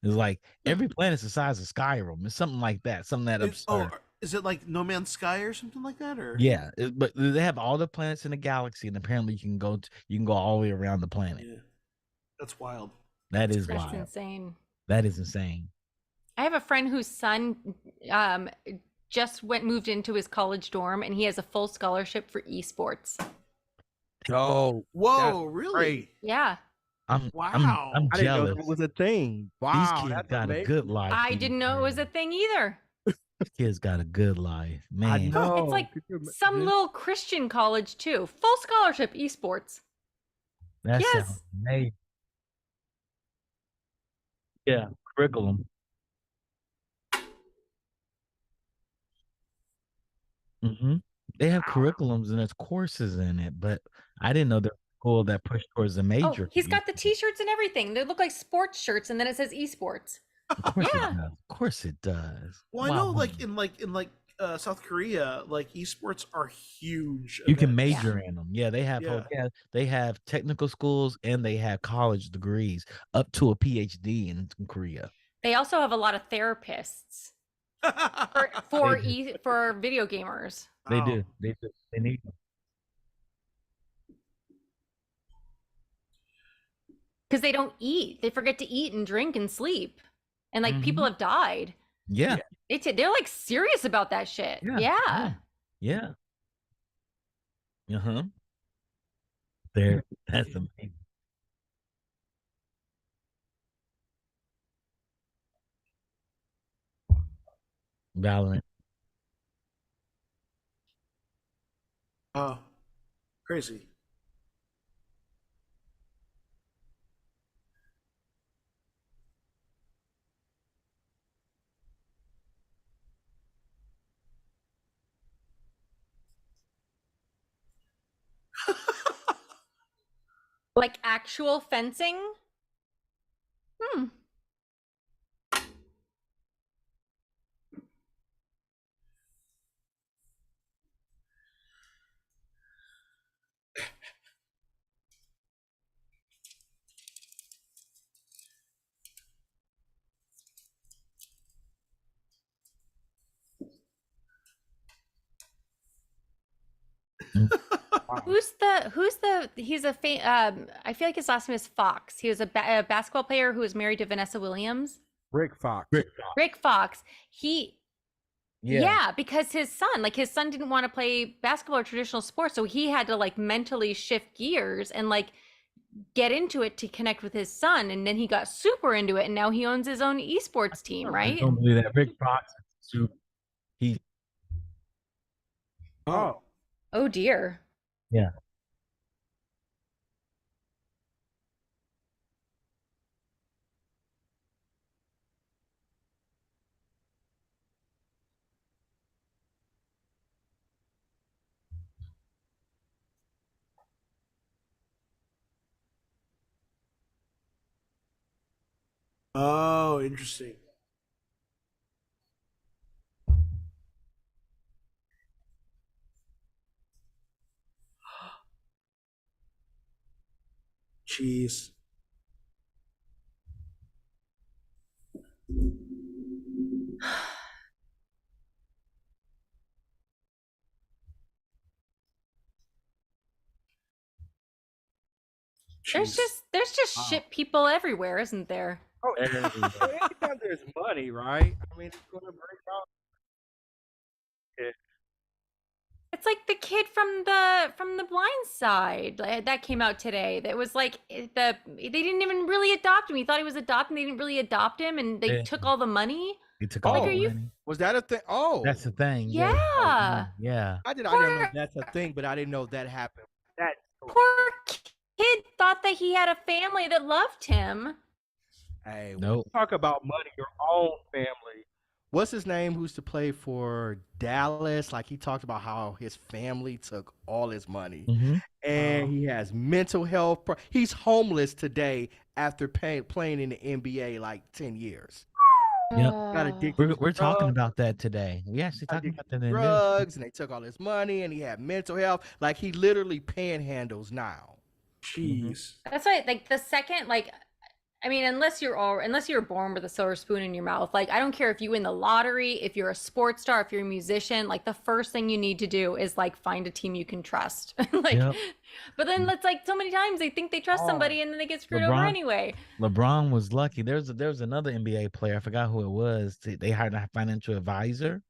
S4: It's like every planet's the size of Skyrim. It's something like that. Something that absurd.
S1: is it like No Man's Sky or something like that? Or
S4: Yeah, but they have all the planets in the galaxy, and apparently you can go all the way around the planet.
S1: Yeah. That's wild.
S4: That is
S2: That's
S4: wild.
S2: insane.
S4: That is insane.
S2: I have a friend whose son just moved into his college dorm and he has a full scholarship for esports.
S6: Oh,
S1: Whoa, really?
S6: great.
S2: Yeah.
S4: I'm
S1: Wow.
S4: I'm
S6: I didn't know
S4: jealous.
S6: that was a thing. Wow,
S4: These kids
S6: that's
S4: got
S6: amazing.
S4: a good life.
S2: I
S4: these
S2: didn't know it was a
S4: days.
S2: thing either.
S4: These kids got a good life,
S6: I
S4: man.
S6: know.
S2: It's like
S6: Could you ima-
S2: some
S6: yeah.
S2: little Christian college too. Full scholarship esports.
S4: That
S2: Yes.
S4: sounds amazing. Yeah, curriculum. They have curriculums and there's courses in it, but I didn't know there was a school that pushed towards a
S2: Oh,
S4: major.
S2: he's got the t-shirts and everything. They look like sports shirts and then it says esports.
S4: Of course
S2: Yeah.
S4: it does. Of course it does.
S1: Well, I know,
S4: Wow.
S1: like in South Korea, like esports are huge.
S4: You can
S1: events.
S4: major in them. Yeah, they have
S1: Yeah.
S4: they have technical schools and they have college degrees up to a PhD in Korea.
S2: They also have a lot of therapists. for video gamers.
S4: They
S1: Oh.
S4: do. They do. They need them.
S2: Because they don't eat. They forget to eat and drink and sleep. And like people
S4: Mhm.
S2: have died.
S4: Yeah.
S2: They're like serious about that shit.
S4: Yeah.
S2: Yeah.
S4: Yeah. Uh-huh. There. That's amazing. Valorant.
S1: Oh, crazy.
S2: Like actual fencing? Hmm.
S4: Mm.
S2: He's I feel like his last name is Fox. He was a basketball player who was married to Vanessa Williams.
S6: Rick Fox.
S2: Rick Fox. He
S4: Yeah.
S2: Yeah, because his son didn't want to play basketball or traditional sports, so he had to like mentally shift gears and like get into it to connect with his son, and then he got super into it, and now he owns his own esports team,
S4: I
S2: right?
S4: don't believe that. Rick Fox is super. He.
S6: Oh,
S2: Oh dear.
S4: Yeah.
S1: Oh, interesting. Jeez. Jeez.
S2: There's just
S6: Wow.
S2: shit people everywhere, isn't there?
S6: oh,
S4: Everywhere.
S6: anytime there's money, right? I mean, it's gonna bring out. Yeah.
S2: It's like the kid from the Blind Side that came out today. That was like they didn't even really adopt him. He thought he was adopted. They didn't really adopt him, and they
S4: Yeah.
S2: took all the money.
S4: He took all
S6: Oh,
S2: are
S4: the
S2: you-
S4: money.
S6: Was that a thing? Oh,
S4: That's the thing.
S2: Yeah.
S4: Yeah.
S6: I didn't
S2: Poor-
S6: know that's a thing, but I didn't know that happened. That
S2: Poor kid thought that he had a family that loved him.
S6: hey, when
S4: Nope.
S6: you talk about money, your own family. What's his name? Who used to play for Dallas? Like he talked about how his family took all his money,
S4: Hmm.
S6: and
S1: Oh.
S6: he has mental health. He's homeless today after playing in the NBA like 10 years.
S4: Yep.
S6: Got addicted
S4: We're
S6: to
S4: talking
S6: drugs.
S4: about that today. We actually talking about that in this.
S6: drugs, and they took all his money, and he had mental health. Like he literally panhandles now.
S1: Jeez.
S2: That's why, like the second, like, I mean, unless you're born with a silver spoon in your mouth, like I don't care if you win the lottery, if you're a sports star, if you're a musician, like the first thing you need to do is like find a team you can trust. Like,
S4: Yep.
S2: but then it's like so many times they think they trust
S6: Oh.
S2: somebody and then they get screwed over
S4: LeBron-
S2: anyway.
S4: LeBron was lucky. There was another NBA player. I forgot who it was. They hired a financial advisor,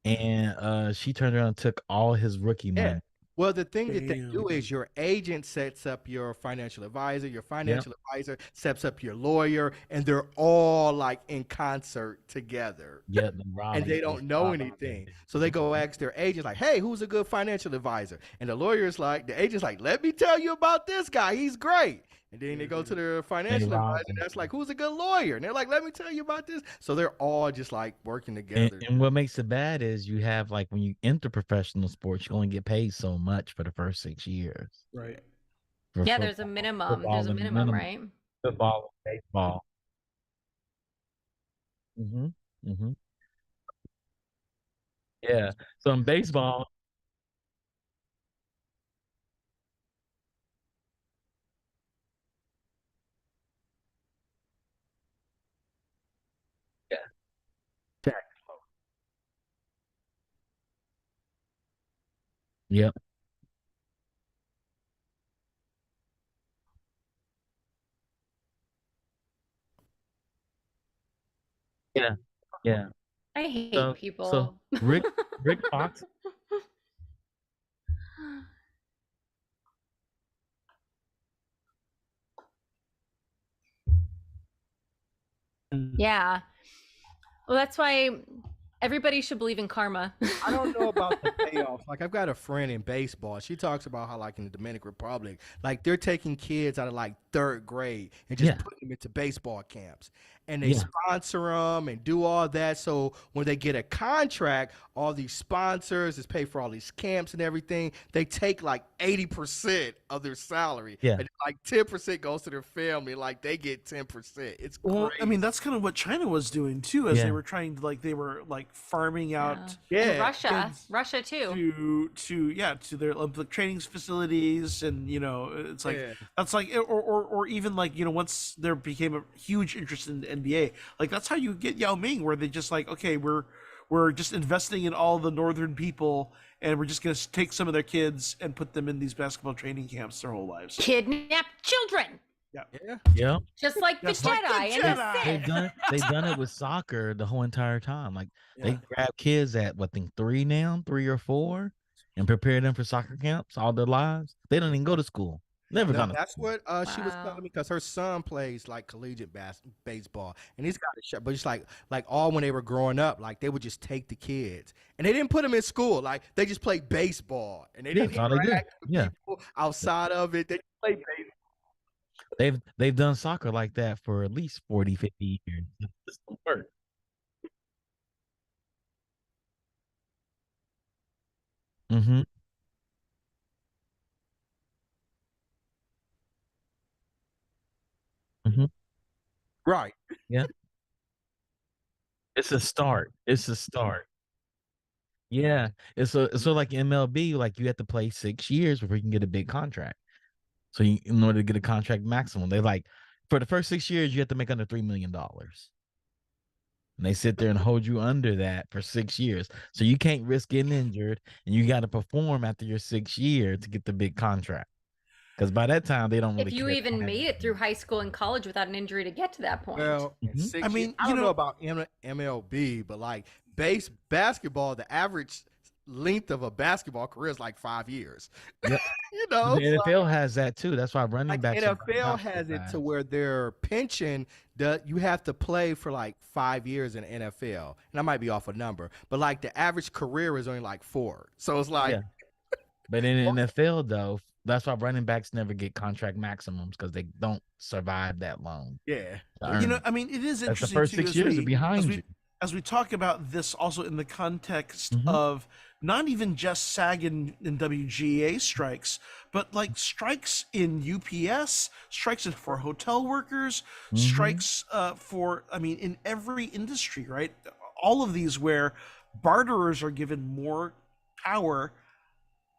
S4: and she turned around and took all his rookie
S6: Yeah.
S4: money.
S6: Well, the thing that they do
S1: Damn.
S6: is your agent sets up your financial advisor, your financial advisor sets up your lawyer, and they're all like in concert together.
S4: Yeah,
S6: And they don't know anything. So they go ask their agent, like, hey, who's a good financial advisor? And the lawyer's like, the agent's like, let me tell you about this guy. He's great. And then they go to their financial
S4: rob
S6: advisor
S4: them.
S6: that's like, who's a good lawyer? And they're like, let me tell you about this. So they're all just like working
S4: And,
S6: together.
S4: and what makes it bad is you have like when you enter professional sports, you only get paid so much for the first 6 years.
S1: Right.
S4: For
S2: Yeah, there's a
S4: football.
S2: minimum.
S4: Football
S2: There's a
S4: and
S2: minimum, right?
S4: Football, and baseball. Mm-hmm. Mm-hmm. Yeah. So in baseball, Yep. Yeah. Yeah.
S2: I hate
S4: So
S2: people.
S4: Rick Fox.
S2: Yeah. Well, that's why everybody should believe in karma.
S6: I don't know about the payoffs. Like I've got a friend in baseball. She talks about how like in the Dominican Republic, like they're taking kids out of like third grade and just
S4: Yeah.
S6: putting them into baseball camps. And they
S4: Yeah.
S6: sponsor them and do all that. So when they get a contract, all these sponsors is pay for all these camps and everything. They take like 80% of their salary.
S4: Yeah.
S6: And like 10% goes to their family. Like they get 10%. It's
S1: Well,
S6: crazy.
S1: I mean, that's kind of what China was doing too, as
S4: Yeah.
S1: they were trying to they were farming out
S2: And
S6: yeah.
S2: Russia,
S1: kids
S2: Russia too.
S1: to their Olympic training facilities, and it's like
S6: Yeah.
S1: that's like or even once there became a huge interest in the NBA, like that's how you get Yao Ming, where they just like, okay, we're just investing in all the northern people, and we're just gonna take some of their kids and put them in these basketball training camps their whole lives.
S2: Kidnap children,
S6: Yeah.
S4: Yep.
S2: just like the
S1: Just like the
S2: Jedi and the
S1: Jedi.
S2: Sith.
S4: They've done it with soccer the whole entire time. Like they
S1: Yeah.
S4: grab kids at what, I think 3 or 4, and prepare them for soccer camps all their lives. They don't even go to school. Never
S6: No,
S4: gone to
S6: that's
S4: school.
S6: what she was
S2: Wow.
S6: telling me because her son plays like collegiate baseball, and he's got a shot. But it's like all when they were growing up, like they would just take the kids, and they didn't put them in school. Like they just played baseball, and they
S4: Yeah,
S6: didn't
S4: that's all they do.
S6: interact with
S4: Yeah.
S6: people outside of it. They just played baseball.
S4: They've done soccer like that for at least 40, 50 years. This don't work. Mm-hmm. Mm-hmm.
S6: Right.
S4: Yeah. It's a start. It's a start. Yeah. It's so like MLB, like you have to play 6 years before you can get a big contract. So in order to get a contract maximum, they like for the first 6 years you have to make under $3 million. And they sit there and hold you under that for 6 years. So you can't risk getting injured, and you got to perform after your 6 year to get the big contract. Because by that time they don't really
S2: If you
S4: care.
S2: even made it through high school and college without an injury to get to that point.
S6: Well, in
S4: Mhm.
S6: 6
S1: I
S6: years-
S1: mean,
S6: I don't know about MLB, but like basketball, the average length of a basketball career is like 5 years.
S4: Yep.
S6: You know,
S4: The NFL has that too. That's why running
S6: like
S4: backs are
S6: NFL
S4: not so
S6: has it to
S4: fast.
S6: where their pension you have to play for like 5 years in NFL, and I might be off a number, but like the average career is only like 4. So it's like,
S4: Yeah. But in the NFL though, that's why running backs never get contract maximums, because they don't survive that long.
S6: yeah.
S4: to earn
S1: I mean, it is
S4: That's the
S1: interesting
S4: first
S1: too,
S4: 6
S1: as
S4: years
S1: we-
S4: are behind
S1: as we,
S4: you.
S1: as we talk about this also in the context
S4: Mhm.
S1: of not even just SAG and WGA strikes, but like strikes in UPS, strikes for hotel workers,
S4: Mhm.
S1: strikes in every industry, right? All of these where barterers are given more power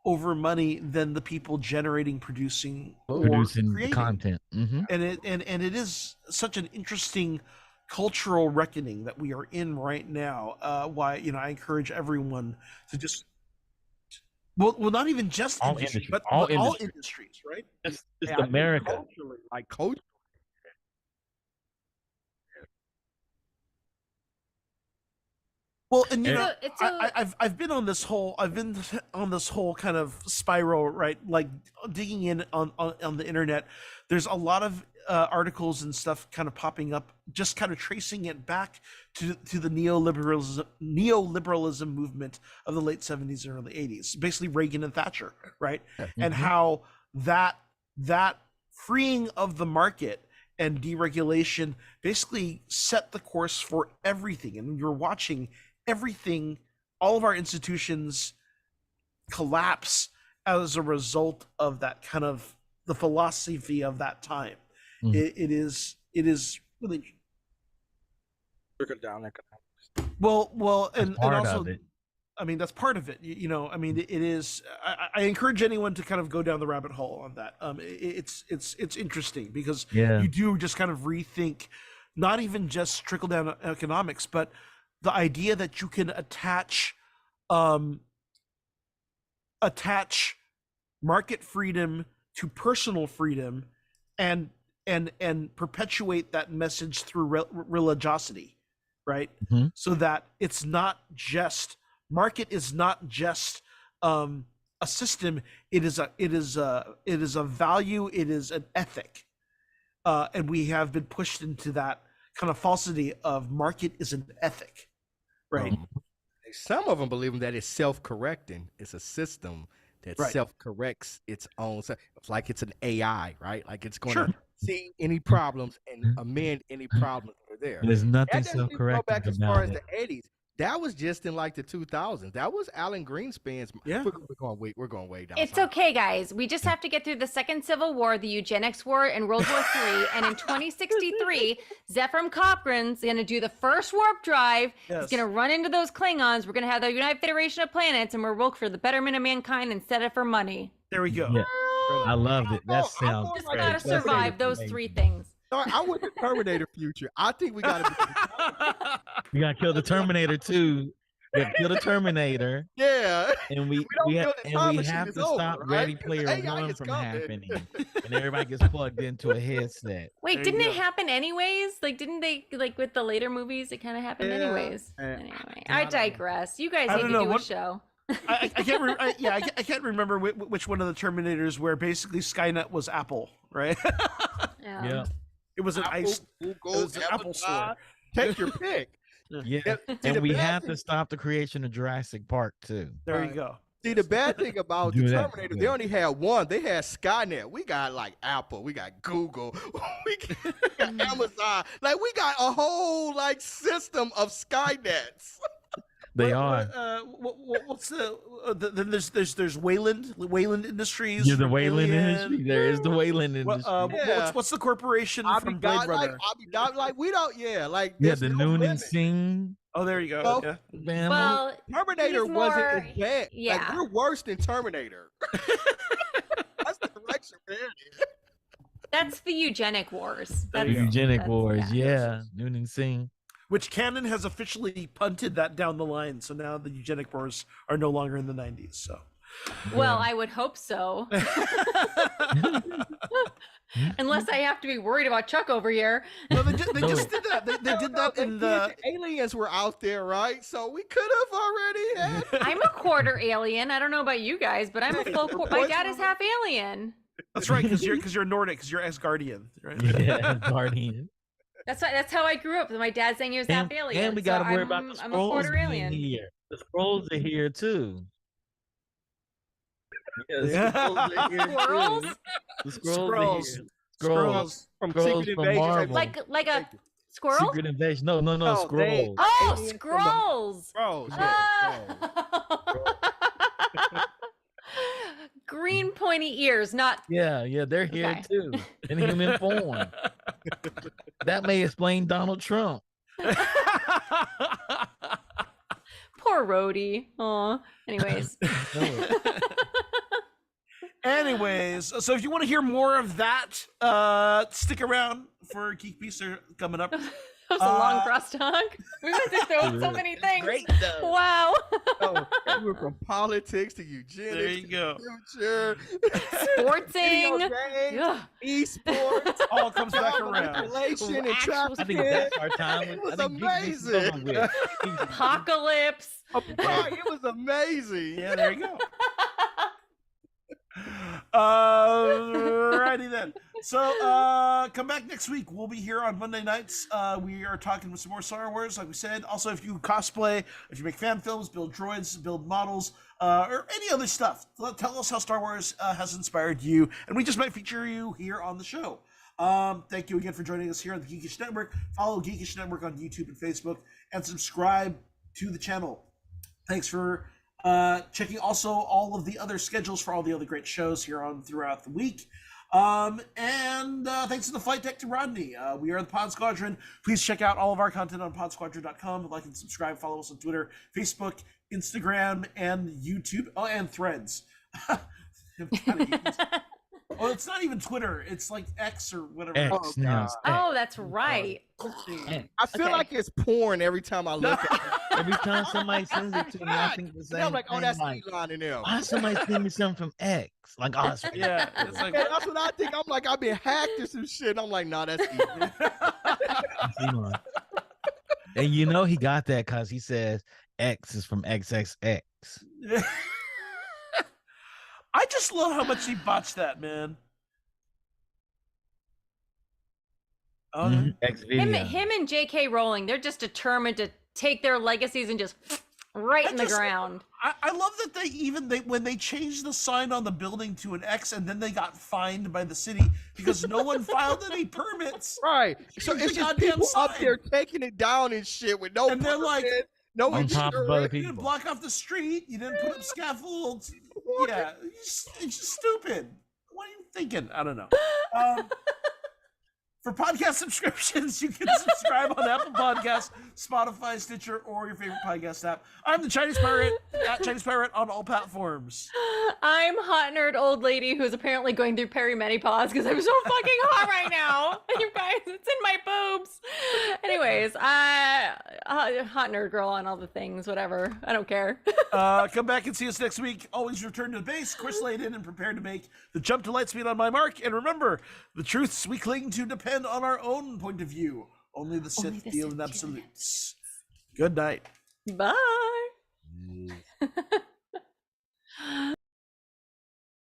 S1: over money than the people generating, producing, or
S4: Producing the
S1: creating.
S4: content. Mm-hmm.
S1: And it is such an interesting cultural reckoning that we are in right now. Why I encourage everyone to just well not even just
S4: All
S1: industry,
S4: industry-
S1: but
S4: all
S1: all
S4: industry.
S1: industries, right?
S4: It's
S6: Yeah, I think
S4: America.
S6: culturally, like coach.
S1: Well, and
S4: And-
S1: I've been on this whole kind of spiral, right? Like digging in on the internet. There's a lot of articles and stuff kind of popping up, just kind of tracing it back to the neoliberalism movement of the late 70s and early 80s, basically Reagan and Thatcher, right? And
S4: Mhm.
S1: how that freeing of the market and deregulation basically set the course for everything. And you're watching everything, all of our institutions collapse as a result of that kind of the philosophy of that time.
S4: Mhm.
S1: It is really
S6: Trickle down economics.
S1: well,
S4: That's
S1: and
S4: part
S1: also
S4: of it.
S1: I mean, that's part of it. I mean, it is. I encourage anyone to kind of go down the rabbit hole on that. It's interesting because
S4: Yeah.
S1: you do just kind of rethink, not even just trickle down economics, but the idea that you can attach a attach market freedom to personal freedom and perpetuate that message through religiosity, right?
S4: Mhm.
S1: So that it's not just market is not just a system. It is a value. It is an ethic, and we have been pushed into that kind of falsity of market is an ethic, right?
S6: Some of them believe that it's self-correcting. It's a system that
S1: Right.
S6: self-corrects its own. It's like it's an AI, right? Like it's going
S1: Sure.
S6: to see any problems and amend any problems that are there.
S4: There's nothing
S6: That doesn't even go
S4: self-correcting
S6: back as far
S4: about
S6: as
S4: it.
S6: the 80s. That was just in like the 2000s. That was Alan Greenspan's.
S1: Yeah.
S6: We're going way down.
S2: It's okay, guys. We just have to get through the Second Civil War, the Eugenics War, and World War III. And in 2063, Zefram Cochrane's going to do the first warp drive.
S1: Yes.
S2: He's going to run into those Klingons. We're going to have the United Federation of Planets, and we're woke for the betterment of mankind instead of for money.
S1: There we go.
S4: Yeah, I loved it. That
S6: I'm
S4: sounds
S6: going
S2: Just
S6: like
S2: got to
S6: That's
S2: survive those
S4: amazing.
S2: three things.
S6: Sorry, I want the Terminator future. I think we got to
S4: We gotta kill the Terminator too. We gotta kill the Terminator,
S6: yeah.
S4: and we
S6: don't
S4: we,
S6: kill the time
S4: we
S6: machine,
S4: have
S6: it's
S4: to stop
S6: over, right?
S4: Ready Player
S6: AI
S4: One
S6: is
S4: from
S6: coming.
S4: happening, and everybody gets plugged into a headset.
S2: Wait,
S1: There
S2: didn't
S1: you
S2: it
S1: go.
S2: happen anyways? Like, didn't they, like, with the later movies, it kind of happened
S6: Yeah.
S2: anyways? Anyway, I digress. You guys
S1: I
S2: need
S1: don't
S2: to
S1: know,
S2: do
S1: what-
S2: a show.
S1: I can't. I can't remember which one of the Terminators where basically Skynet was Apple, right?
S4: Yeah,
S1: It was an ice.
S6: Google,
S1: It was an Apple store.
S6: Take your pick.
S4: yeah.
S6: Yeah, see,
S4: And
S6: the
S4: we
S6: bad
S4: have
S6: thing-
S4: to stop the creation of Jurassic Park too.
S1: There
S6: Right.
S1: you go.
S6: See, the bad thing about
S4: Do
S6: the
S4: that,
S6: Terminator,
S4: yeah.
S6: they only had one. They had Skynet. We got like Apple. We got Google. We got Amazon. Like we got a whole like system of Skynets.
S4: They are.
S1: What's then there's Wayland Industries.
S4: You're the
S1: from
S4: Wayland
S1: Alien.
S4: industry. There is the Wayland industry.
S6: Yeah.
S1: What's the corporation
S6: I
S1: from
S6: be
S1: Blade
S6: got
S1: Runner?
S6: like we don't. Yeah, like
S4: yeah,
S6: there's
S4: the
S6: no
S4: Noon and
S6: limit.
S4: Sing
S1: Oh, there you go.
S6: Well,
S1: Yeah.
S4: family.
S2: Well,
S6: Terminator
S2: he's
S6: wasn't
S2: more-
S6: as bad.
S2: yeah.
S6: Like we're worse than Terminator. That's the direction we're in.
S2: that's the eugenic wars.
S1: There
S2: That's,
S4: the
S1: you go.
S4: eugenic
S2: that's-
S4: wars. Yeah, Noon and Sing.
S1: Which canon has officially punted that down the line, so now the eugenic wars are no longer in the 90s. So.
S2: Well, I would hope so. Unless I have to be worried about Chuck over here.
S1: No, they just
S4: No.
S1: did that. They did that in the.
S6: aliens were out there, right? So we could have already had.
S2: I'm a quarter alien. I don't know about you guys, but I'm a full. My
S6: Boys
S2: dad is
S6: were-
S2: half alien.
S1: That's right, because you're Nordic, because you're Asgardian, right?
S4: Yeah, Guardian.
S2: That's how I grew up. My dad saying he was half alien.
S4: And we
S2: so
S4: got to worry
S2: I'm-
S4: about the
S2: I'm a
S4: scrolls
S2: quarter
S4: being
S2: alien.
S4: here. The scrolls are here too. Yeah, the
S1: Yeah.
S4: scrolls are here too.
S2: Squirrels?
S4: The scrolls are
S1: Scrolls.
S4: here. Scrolls.
S6: From
S4: Scrolls
S6: Secret
S4: from
S6: Invasion.
S4: Marvel.
S2: Like a squirrel?
S4: Secret Invasion. No,
S6: No, they-
S4: scrolls.
S2: Oh,
S6: Aliens from the-
S2: scrolls.
S6: Bros, yeah, bros.
S2: Ah. Green pointy ears, not
S4: Yeah, they're here
S2: Okay.
S4: too. In human form. That may explain Donald Trump.
S2: poor Rhodey. Aw. Anyways.
S4: No.
S1: Anyways, so if you want to hear more of that, stick around for Geek Beaster coming up.
S2: That was a long
S1: Uh,
S2: crosstalk. We went through so many things.
S4: Great though.
S2: Wow.
S6: So, we were from politics to eugenics.
S1: There you go.
S6: To future.
S2: Sportsing.
S6: Video games,
S2: Ugh.
S6: esports.
S1: All comes back
S6: child
S1: around.
S6: manipulation and
S2: Actual-
S4: I think
S6: trafficking.
S4: that's our time.
S6: It was
S4: I think Geek Beast is
S6: amazing.
S4: over with.
S2: Apocalypse.
S6: Right, it was amazing.
S1: Yeah, there you go. Alrighty then. So come back next week. We'll be here on Monday nights. We are talking with some more Star Wars, like we said. Also, if you cosplay, if you make fan films, build droids, build models, or any other stuff, tell us how Star Wars has inspired you, and we just might feature you here on the show. Thank you again for joining us here on the Geekish Network. Follow Geekish Network on YouTube and Facebook, and subscribe to the channel. Thanks for checking also all of the other schedules for all the other great shows here on throughout the week. And thanks to the flight deck to Rodney. We are the Pod Squadron. Please check out all of our content on podsquadron.com. Like and subscribe. Follow us on Twitter, Facebook, Instagram, and YouTube. Oh, and Threads. Oh, it's not even Twitter. It's like X or whatever.
S4: X now.
S2: Oh, that's right.
S6: I feel
S2: Okay.
S6: like it's porn every time I look at it.
S4: Every time somebody sends it to me, I think the
S6: And
S4: same
S6: I'm like, oh,
S4: thing.
S6: that's
S4: Like,
S6: Elon in them.
S4: why somebody send me something from X? Like, oh, it's
S1: Yeah, it's like
S6: Man, that's what I think. I'm like, I've been hacked or some shit. I'm like, nah, that's Elon.
S4: it's Elon. And you know he got that because he says X is from XXX.
S1: I just love how much he botched that, man. Oh,
S4: X
S2: Him,
S4: video.
S2: him and J.K. Rowling, they're just determined to take their legacies and just right in the ground.
S1: I love that when they changed the sign on the building to an X and then they got fined by the city because no one filed any permits.
S6: Right. So
S1: It's
S6: it's
S1: a
S6: just
S1: goddamn
S6: people up
S1: sign.
S6: there taking it down and shit with no
S1: And they're like,
S6: permit, no
S4: on top of other
S6: insurance.
S1: You didn't
S4: people.
S1: block off the street. You didn't put up scaffolds. Yeah, it's just stupid. What are you thinking? I don't know. For podcast subscriptions, you can subscribe on Apple Podcasts, Spotify, Stitcher, or your favorite podcast app. I'm the Chinese Pirate, at Chinese Pirate on all platforms.
S2: I'm hot nerd old lady who's apparently going through perimenopause because I'm so fucking hot right now. You guys, it's in my boobs. Anyways, hot nerd girl on all the things, whatever. I don't care.
S1: Come back and see us next week. Always return to the base, Chris laid in and prepared to make the jump to light speed on my mark. And remember, the truths we cling to depend on our own point of view. Only the Sith deal in absolutes. Good night.
S2: Bye.